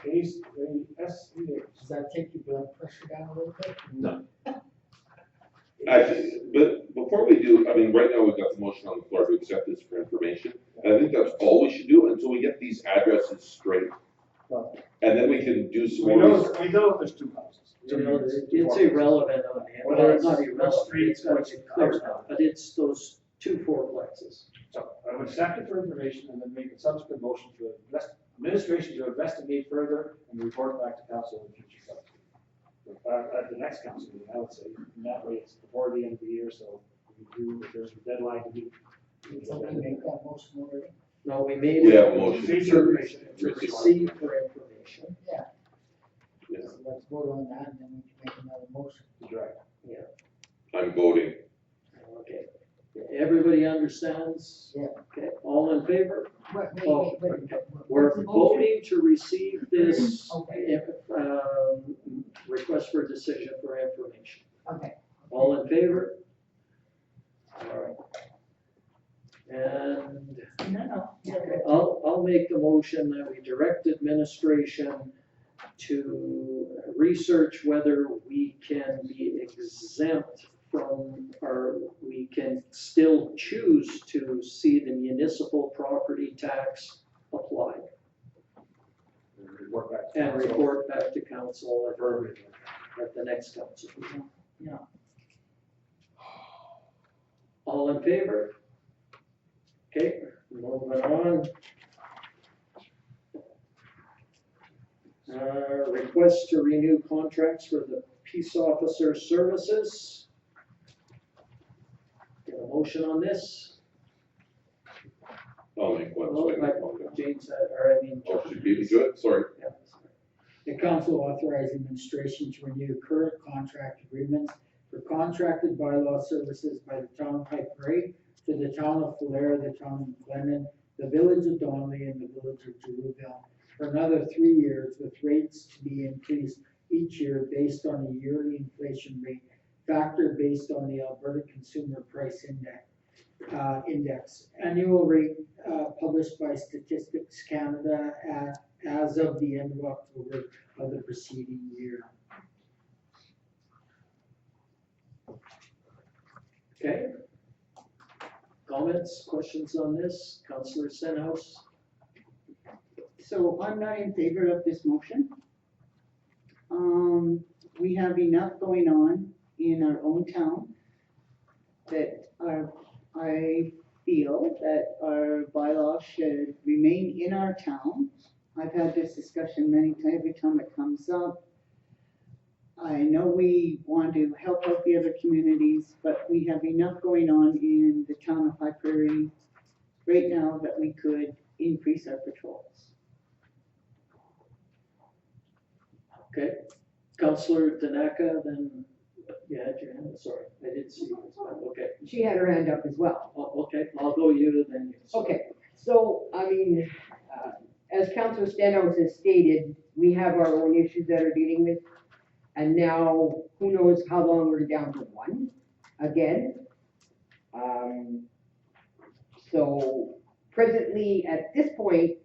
case, Does that take your blood pressure down a little bit? No. But before we do, I mean, right now we've got the motion on the floor to accept this for information. And I think that's all we should do until we get these addresses straight. And then we can do some We more. know there's two houses. You know, it's irrelevant on the, Whether well, it's it's not what irrelevant, street, it's gotta which get clear house now, but it's those two fourplexes. So I would accept it for information and then make a subsequent motion to administration to investigate further and report back to council in the future. At the next council meeting, I would say, and that way it's before the end of the year, so we do, if there's a deadline to meet. Somebody make that motion already? No, we made We it. have a motion to to receive for information. Yeah. Yeah. So let's vote on that and then we can make another motion. Right. I'm voting. Okay, everybody understands? Yeah. Okay, all in favor? Wait, Oh, wait. We're What's the motion? voting to receive this, Okay. request for decision for information. Okay. All in favor? All right. And, No. okay, I'll make the motion that we direct administration to research whether we can be exempt from, or we can still choose to see the municipal property tax applied. And report back to And council. report back to council at the next council. Yeah. All in favor? Okay, moving on. Request to renew contracts for the peace officer services. Get a motion on this? I'll make one. Well, second. like Jane said, or I mean. Oh, should be good, sorry. Yeah. The council authorized administration to renew current contract agreements for contracted bylaw services by the town of High Prairie to the town of Falera, the town of Glennon, the village of Donley, and the village of Jeruville for another 3 years, with rates to be increased each year based on a yearly inflation rate factor based on the Alberta Consumer Price Index. Annual rate published by Statistics Canada as of the end of October of the preceding year. Okay. Comments, questions on this? Councillor Stenhouse? So I'm not in favor of this motion. We have enough going on in our own town that I feel that our bylaw should remain in our town. I've had this discussion many times, every time it comes up. I know we want to help out the other communities, but we have enough going on in the town of High Prairie right now that we could increase our patrols. Okay, Counselor Tanaka, then you had your hand, sorry, I didn't see you. Okay, She had her hand up as well. okay, I'll go you, then you. Okay, so, I mean, as Councilor Stenhouse has stated, we have our own issues that are dealing with. And now, who knows how long we're down to one again. So presently, at this point,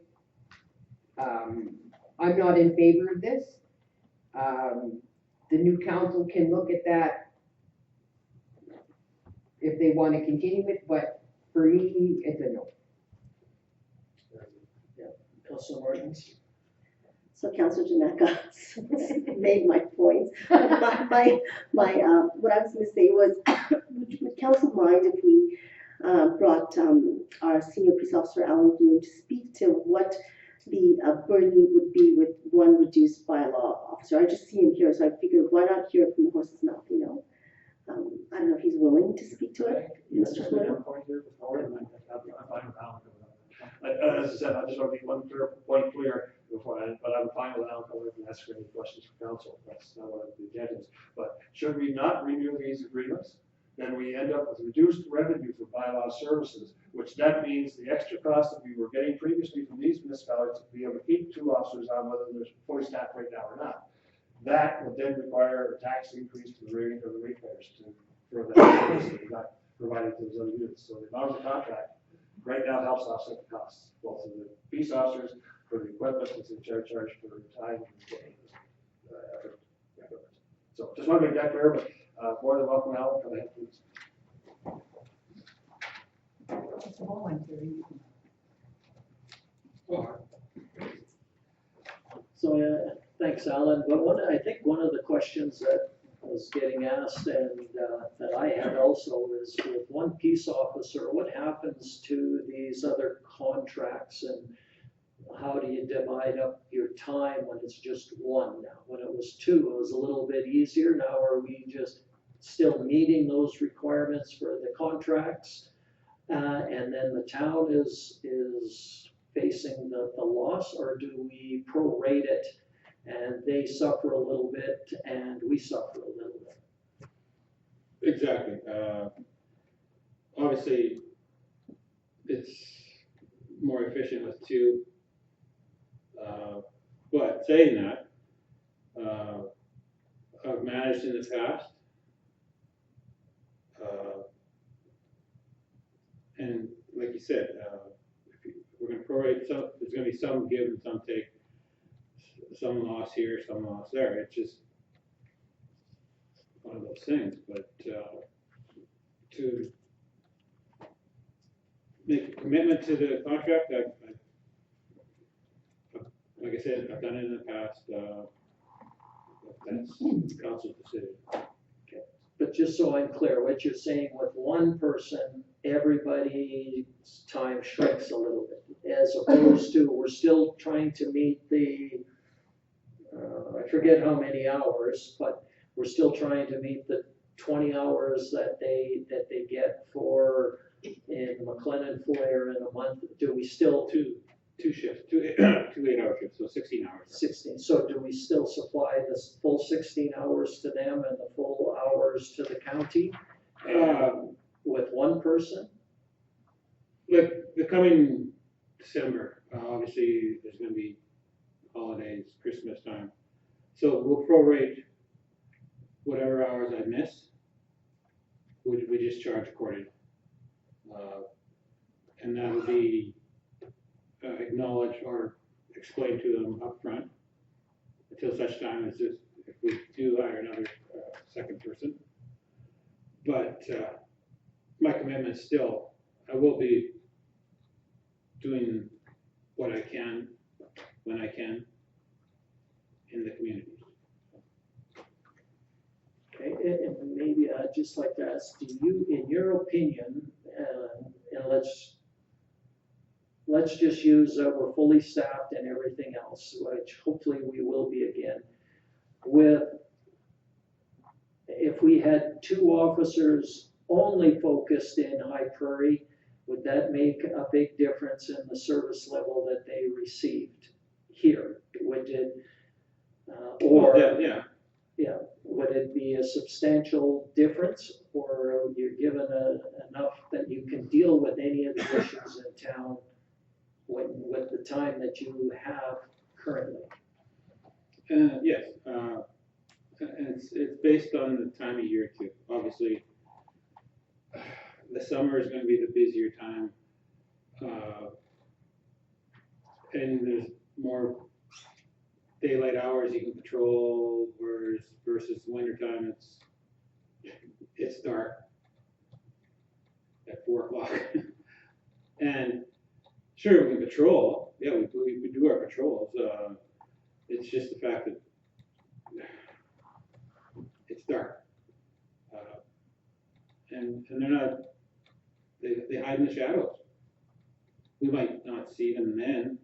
I'm not in favor of this. The new council can look at that if they want to continue it, but for me, it's a no. Counselor Martins? So Councillor Janeka made my points. My, what I was gonna say was, would council mind if we brought our senior police officer, Alan Bloom, to speak to what the burden would be with one reduced bylaw officer? I just see him here, so I figured why not hear it from the horse's mouth, you know? I don't know if he's willing to speak to it, Mr. Fluto? I'm fine with Alan. As I said, I just want to be one point clear before but I'm fine with Alan coming and asking any questions for council. That's not what the agenda is. But should we not renew these agreements, then we end up with reduced revenue for bylaw services, which that means the extra cost that we were getting previously from these municipalities to be able to keep 2 officers on, whether they're fully staffed right now or not. That would then require a tax increase to the rate of the ratepayers for that service that we got provided to those other units. So the amount of the contract right now helps offset the costs, both of the peace officers for the equipment that's in charge for time and effort. So just want to make that clear, but more than welcome, Alan, for the head, please. It's voluntary. So, thanks, Alan, but I think one of the questions that was getting asked and that I had also is with one peace officer, what happens to these other contracts and how do you divide up your time when it's just one now? When it was 2, it was a little bit easier. Now are we just still meeting those requirements for the contracts? And then the town is facing the loss, or do we prorate it and they suffer a little bit and we suffer a little bit? Exactly. Obviously, it's more efficient with 2. But saying that, I've managed in the past, and like you said, we're going to prorate some. There's going to be some give and some take. Some loss here, some loss there. It's just one of those things. But to make a commitment to the contract, like I said, I've done it in the past. That's council's decision. Okay. But just so I'm clear, what you're saying with one person, everybody's time shrinks a little bit, as opposed to we're still trying to meet the, I forget how many hours, but we're still trying to meet the 20 hours that they get for in McLennan Flair in a month. Do we still Two shifts, two 8-hour shifts, so 16 hours. 16? So do we still supply this full 16 hours to them and the full hours to the county with one person? Like the coming December, obviously there's going to be holidays, Christmas time, so we'll prorate whatever hours I miss. We just charge accordingly, and that would be acknowledged or explained to them up front until such time as this, if we do hire another second person. But my commitment still, I will be doing what I can when I can in the community. Okay, and maybe I'd just like to ask, do you, in your opinion, and let's just use we're fully staffed and everything else, which hopefully we will be again, if we had 2 officers only focused in High Prairie, would that make a big difference in the service level that they received here? Would it, or, Yeah, would it be a substantial difference, or you're given enough that you can deal with any of the issues in town with the time that you have currently? yes, and it's based on the time of year too. Obviously, the summer is gonna be the busier time. And there's more daylight hours you can patrol, whereas versus wintertime, it's dark at 4 o'clock. And sure, we can patrol, yeah, we do our patrols, it's just the fact that it's dark. And they're not, they hide in the shadows. We might not see them then,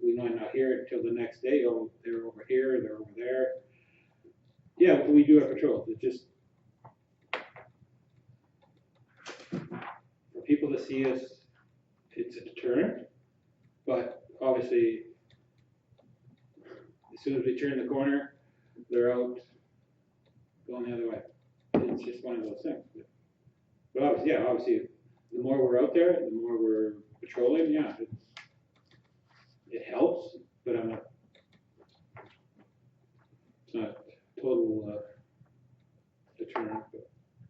we might not hear it until the next day, oh, they're over here, they're over there. Yeah, we do our patrols, it just, for people to see us, it's a deterrent, but obviously, as soon as we turn the corner, they're out going the other way. It's just one of those things. But obviously, the more we're out there, the more we're patrolling, yeah, it helps, but it's not total deterrent.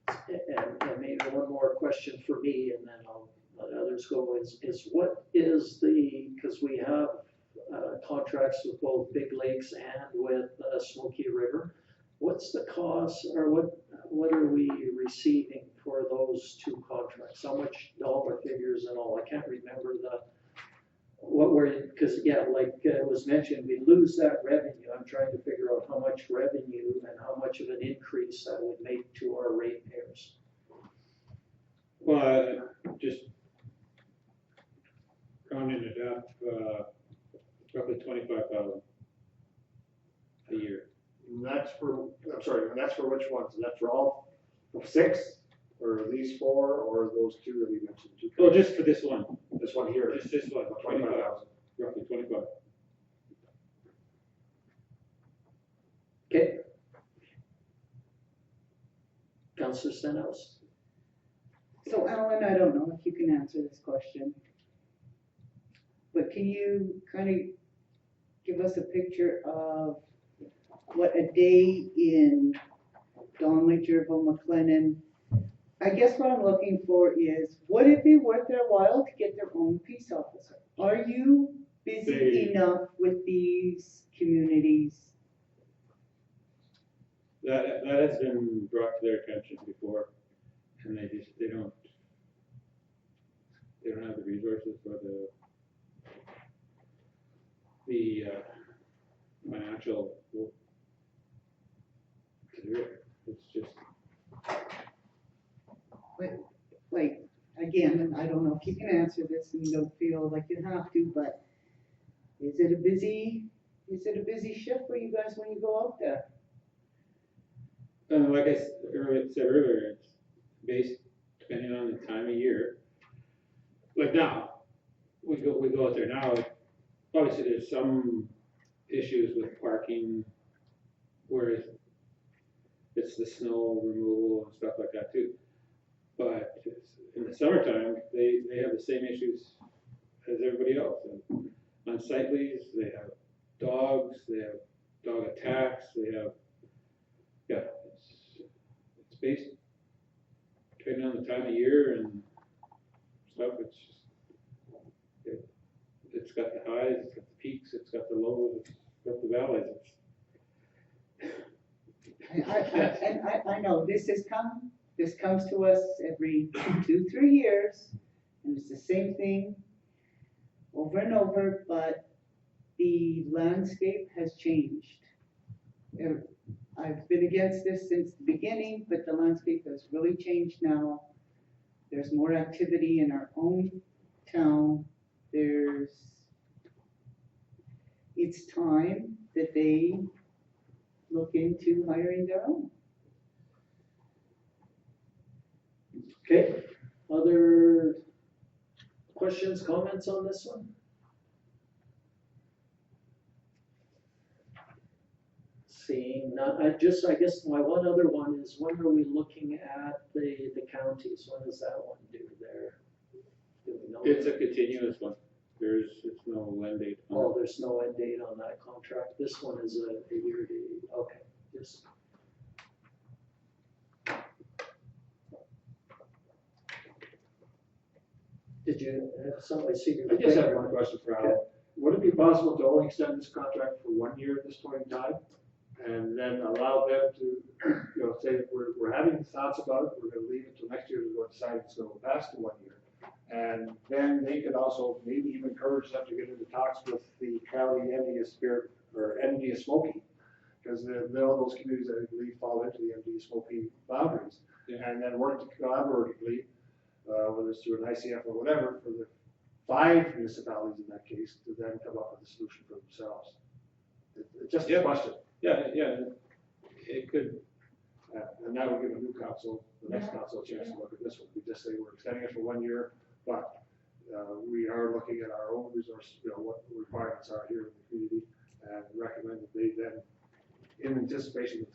And maybe one more question for me, and then I'll let others go, is what is because we have contracts with both Big Lakes and with Smoky River. What's the cost, or what are we receiving for those two contracts? How much dollar figures and all? I can't remember because like it was mentioned, we lose that revenue. I'm trying to figure out how much revenue and how much of an increase that would make to our ratepayers. Well, just rounding it up, roughly 25,000 a year. And that's for, I'm sorry, and that's for which ones? Is that for all 6, or these 4, or those 2 that we mentioned? 2 Oh, just for this one. This one here. Just this one, 25,000. roughly 25. Okay. Councillor Stenhouse? So Alan, I don't know if you can answer this question, but can you kind of give us a picture of what a day in Donley, Jerville, McLennan? I guess what I'm looking for is, would it be worth their while to get their own peace officer? Are you busy enough with these communities? That has been brought to their attention before, and they don't have the resources or the financial to do it. It's just. Like, again, and I don't know if you can answer this and you don't feel like you have to, but is it a busy shift for you guys when you go out there? Like I said earlier, it's based depending on the time of year. Like now, we go out there now. Obviously, there's some issues with parking, where it's the snow removal and stuff like that too. But in the summertime, they have the same issues as everybody else. And unsightlies, they have dogs, they have dog attacks, they have, yeah, it's based depending on the time of year and stuff. It's got the highs, it's got the peaks, it's got the lows, it's got the valleys. I know this comes to us every 2-3 years, and it's the same thing over and over, but the landscape has changed. I've been against this since the beginning, but the landscape has really changed now. There's more activity in our own town. It's time that they look into hiring their own. Okay, other Questions, comments on this one? Seeing none, I guess my one other one is, when are we looking at the counties? When is that one due there? Do we know? It's a continuous one. It's no end date. on it. Oh, there's no end date on that contract. This one is a year to, okay, just. Did you have somebody see your? I just have one question for Alan. Would it be possible to only extend this contract for 1 year at this point in time? And then allow them to, you know, say, we're having thoughts about it, we're gonna leave it till next year to go decide it's gonna go past the 1 year. And then they could also maybe even encourage them to get into talks with the county MD of Spirit, or MD of Smoky. Because all those communities that I believe fall into the MD of Smoky boundaries. Yeah. And then work collaboratively, whether it's through an ICF or whatever, for the 5 municipalities in that case, to then come up with a solution for themselves. It's just a Yeah. question. Yeah, it could, And that would give a new council, the next council, a chance to look at this one. We just say we're extending it for 1 year, but we are looking at our own resources, you know, what the requirements are here in the community, and recommend that they then, in anticipation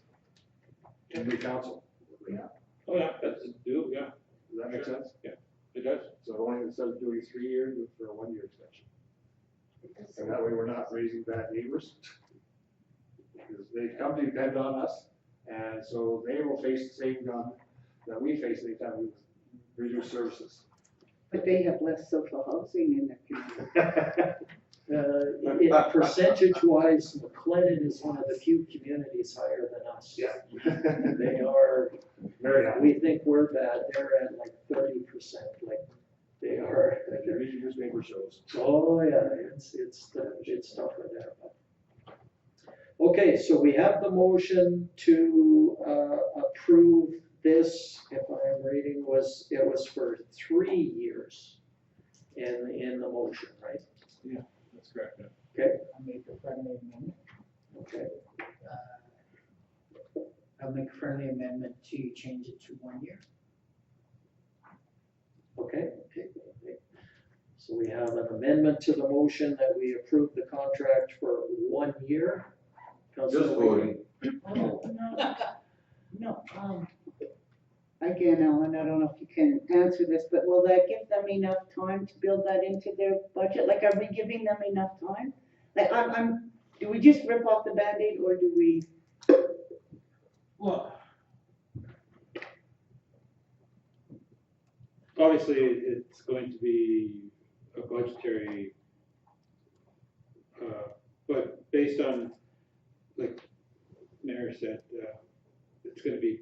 of the new council, what we have. oh yeah, that's do, yeah, Does that make sense? it does. So only instead of doing 3 years, do it for a 1 year extension. And that way we're not raising bad neighbors. Because they come to depend on us, and so they will face the same gun that we face anytime we reduce services. But they have less social housing in their community. Percentage-wise, McLennan is one of the few communities higher than us. Yeah. They are, Very happy. we think we're bad, they're at like 30%, like, they are. And your newspaper shows. Oh, yeah, it's tougher there, but. Okay, so we have the motion to, approve this, if I'm reading, it was for 3 years in the motion, right? That's correct, yeah. Okay, I'll make a friendly amendment. okay, I'll make a friendly amendment to change it to 1 year. okay. So we have an amendment to the motion that we approve the contract for 1 year. Councilor Just Wade. voting. No, again, Alan, I don't know if you can answer this, but will that give them enough time to build that into their budget? Like, are we giving them enough time? Like, do we just rip off the Band-Aid, or do we? Well, obviously, it's going to be a budgetary, but based on, like Mayor said, it's gonna be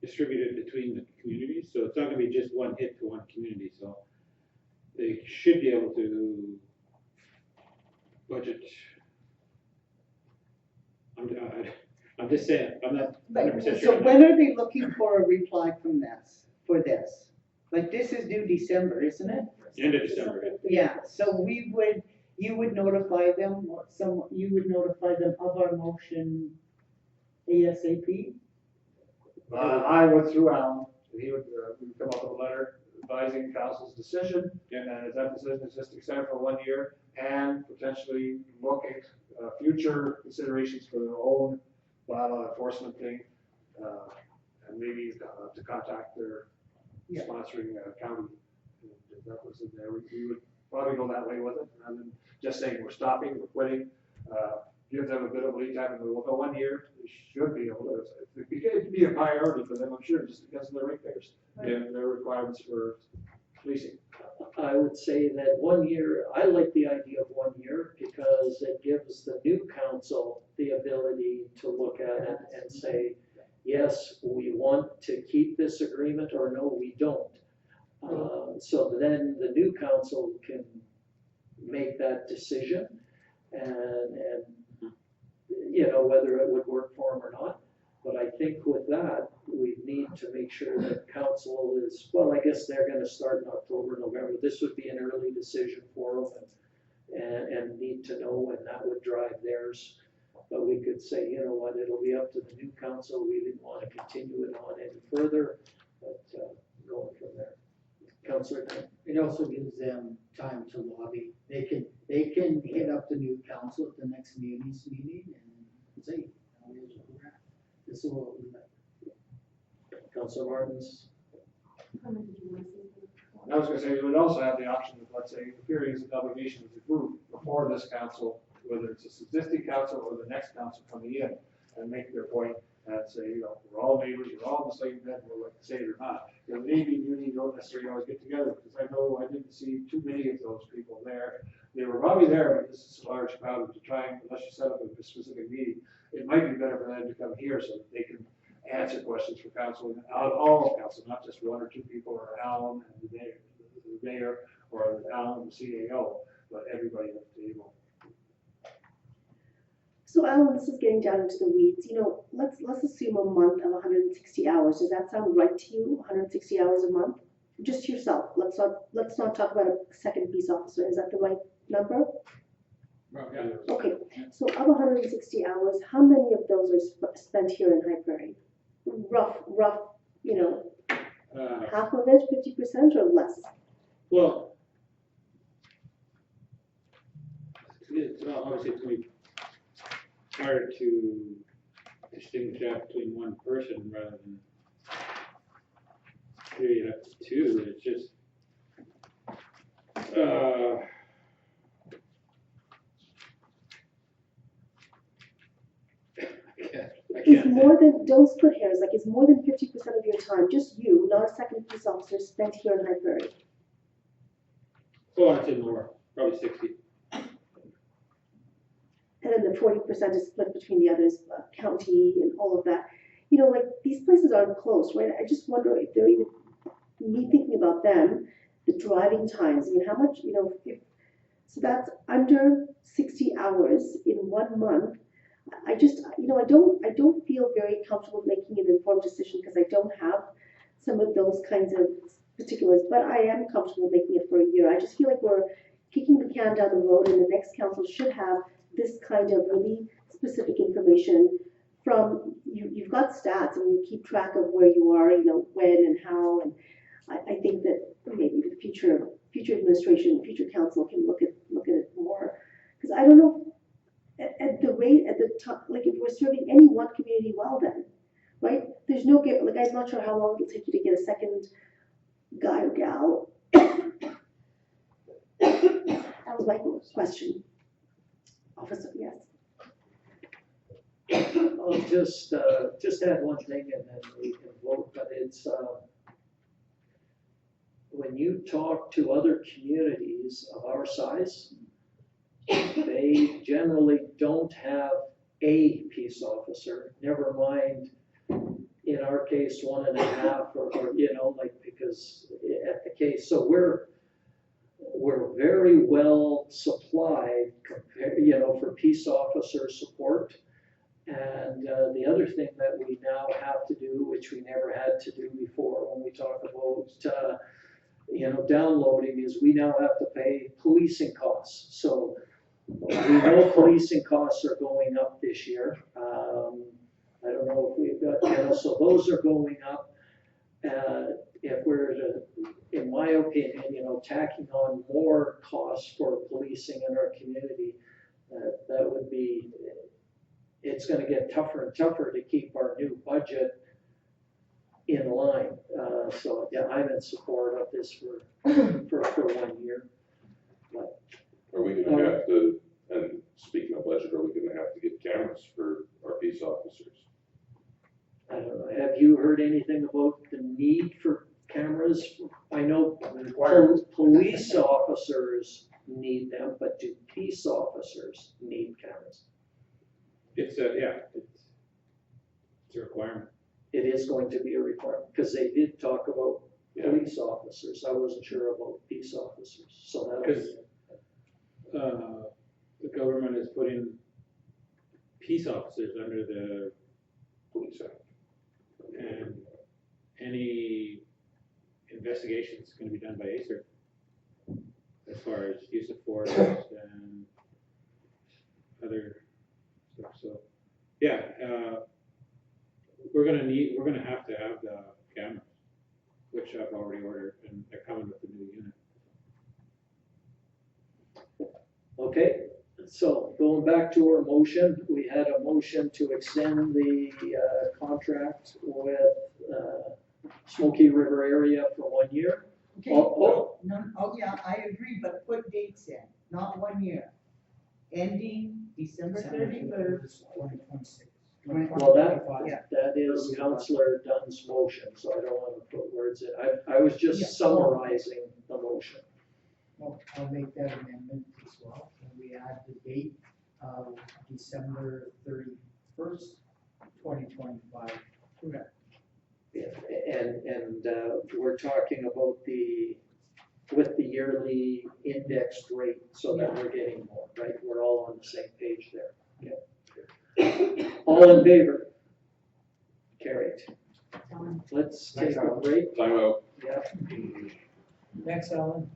distributed between the communities, so it's not gonna be just one hit to one community, so they should be able to budget. I'm just saying, I'm not 100% sure. So when are they looking for a reply from this, for this? Like, this is due December, isn't it? End of December. Yeah, so you would notify them, you would notify them of our motion ASAP? I went through Alan, and he would, we would come up with a letter advising council's decision. Yeah. And if that decision is just extended for 1 year, and potentially look at future considerations for their own bylaw enforcement thing, and maybe to contact their sponsoring county. If that was in there, we would probably go that way with it, rather than just saying we're stopping, we're quitting. Give them a bit of lead time, and we'll go 1 year. They should be able to. It could be a priority for them, I'm sure, just because of their ratepayers and their requirements for policing. I would say that 1 year, I like the idea of 1 year because it gives the new council the ability to look at it and say, yes, we want to keep this agreement, or no, we don't. So then the new council can make that decision and you know, whether it would work for them or not. But I think with that, we need to make sure that council is, well, I guess they're gonna start in October, November. This would be an early decision for them and need to know, and that would drive theirs. But we could say, you know what, it'll be up to the new council. We didn't want to continue it on any further, but going from there. Councilor, it also gives them time to lobby. They can hit up the new council at the next munis meeting and say, here's what we're at. This is what we like. Councilor Martins? I was gonna say, we would also have the option of, let's say, the periods of obligation as a group before this council, whether it's this existing council or the next council coming in, and make their point and say, you know, we're all neighbors, we're all in the same bed, we're like to say it or not. You know, maybe you don't necessarily always get together, because I know I didn't see too many of those people there. They were probably there, but this is a large crowd to try and, unless you set up a specific meeting, it might be better for them to come here so that they can answer questions for council, and all council, not just one or two people, or Alan and the mayor, or Alan and the CAO, but everybody at the table. So Alan, this is getting down into the weeds. You know, let's assume a month of 160 hours. Does that sound right to you? 160 hours a month? Just yourself. Let's not talk about a second peace officer. Is that the right number? Yeah. Okay. So of 160 hours, how many of those are spent here in High Prairie? Rough. You know, half of it, 50% or less? Well, it's obviously it's going to be hard to distinguish that between one person rather than period up to two. It's just Is more than, don't split hairs, like is more than 50% of your time, just you, not a second peace officer, spent here in High Prairie? Oh, I'd say more, probably 60. And then the 40% is split between the others, county and all of that. You know, like these places aren't close, right? I just wonder if they're even, me thinking about them, the driving times, I mean, how much, you know, so that's under 60 hours in 1 month. I just, you know, I don't feel very comfortable making an informed decision because I don't have some of those kinds of particulars, but I am comfortable making it for a year. I just feel like we're kicking the can down the road, and the next council should have this kind of really specific information from, you've got stats and you keep track of where you are, you know, when and how, and I think that maybe the future administration, future council can look at it more, because I don't know, at the top, like if we're serving any one community well then, right? There's no, like I'm not sure how long it'll take you to get a second guy or gal. That was my question. Officer, yes. I'll just add one thing and then we can vote, but it's, when you talk to other communities of our size, they generally don't have a peace officer, never mind, in our case, 1.5 or you know, like, because at the case, so we're very well supplied compared, you know, for peace officer support. And the other thing that we now have to do, which we never had to do before when we talk about, you know, downloading, is we now have to pay policing costs. So we know policing costs are going up this year. I don't know if we've got, you know, so those are going up. If we're to, in my opinion, you know, tacking on more costs for policing in our community, that would be, it's going to get tougher and tougher to keep our new budget in line. So yeah, I'm in support of this for 1 year. But, Are we gonna have to, and speaking of budget, are we gonna have to get cameras for our peace officers? I don't know, have you heard anything about the need for cameras? I know police officers need them, but do peace officers need cameras? It's a requirement. It is going to be a requirement, because they did talk about police officers. I wasn't sure about peace officers, so that was. The government is putting peace officers under the Police act. and any investigation is going to be done by ACER as far as use of force and other stuff. So, yeah, we're going to have to have the cameras, which I've already ordered, and they're coming with the new unit. Okay, so going back to our motion, we had a motion to extend the contract with Smoky River area for 1 year. Okay, Oh, no, oh, yeah, I agree, but put dates in, not 1 year. Ending December 31st. 2026. Well, Yeah. that is Councillor Dunn's motion, so I don't want to put words in. I was just summarizing the motion. Well, I'll make that amendment as well, and we add the date of December 31st, 2025. Correct. Yeah, and we're talking about with the yearly indexed rate, so that we're getting more, right? We're all on the same page there. Yeah. All in favor? Carried. Let's take a break. Time out. Yeah. Thanks, Alan.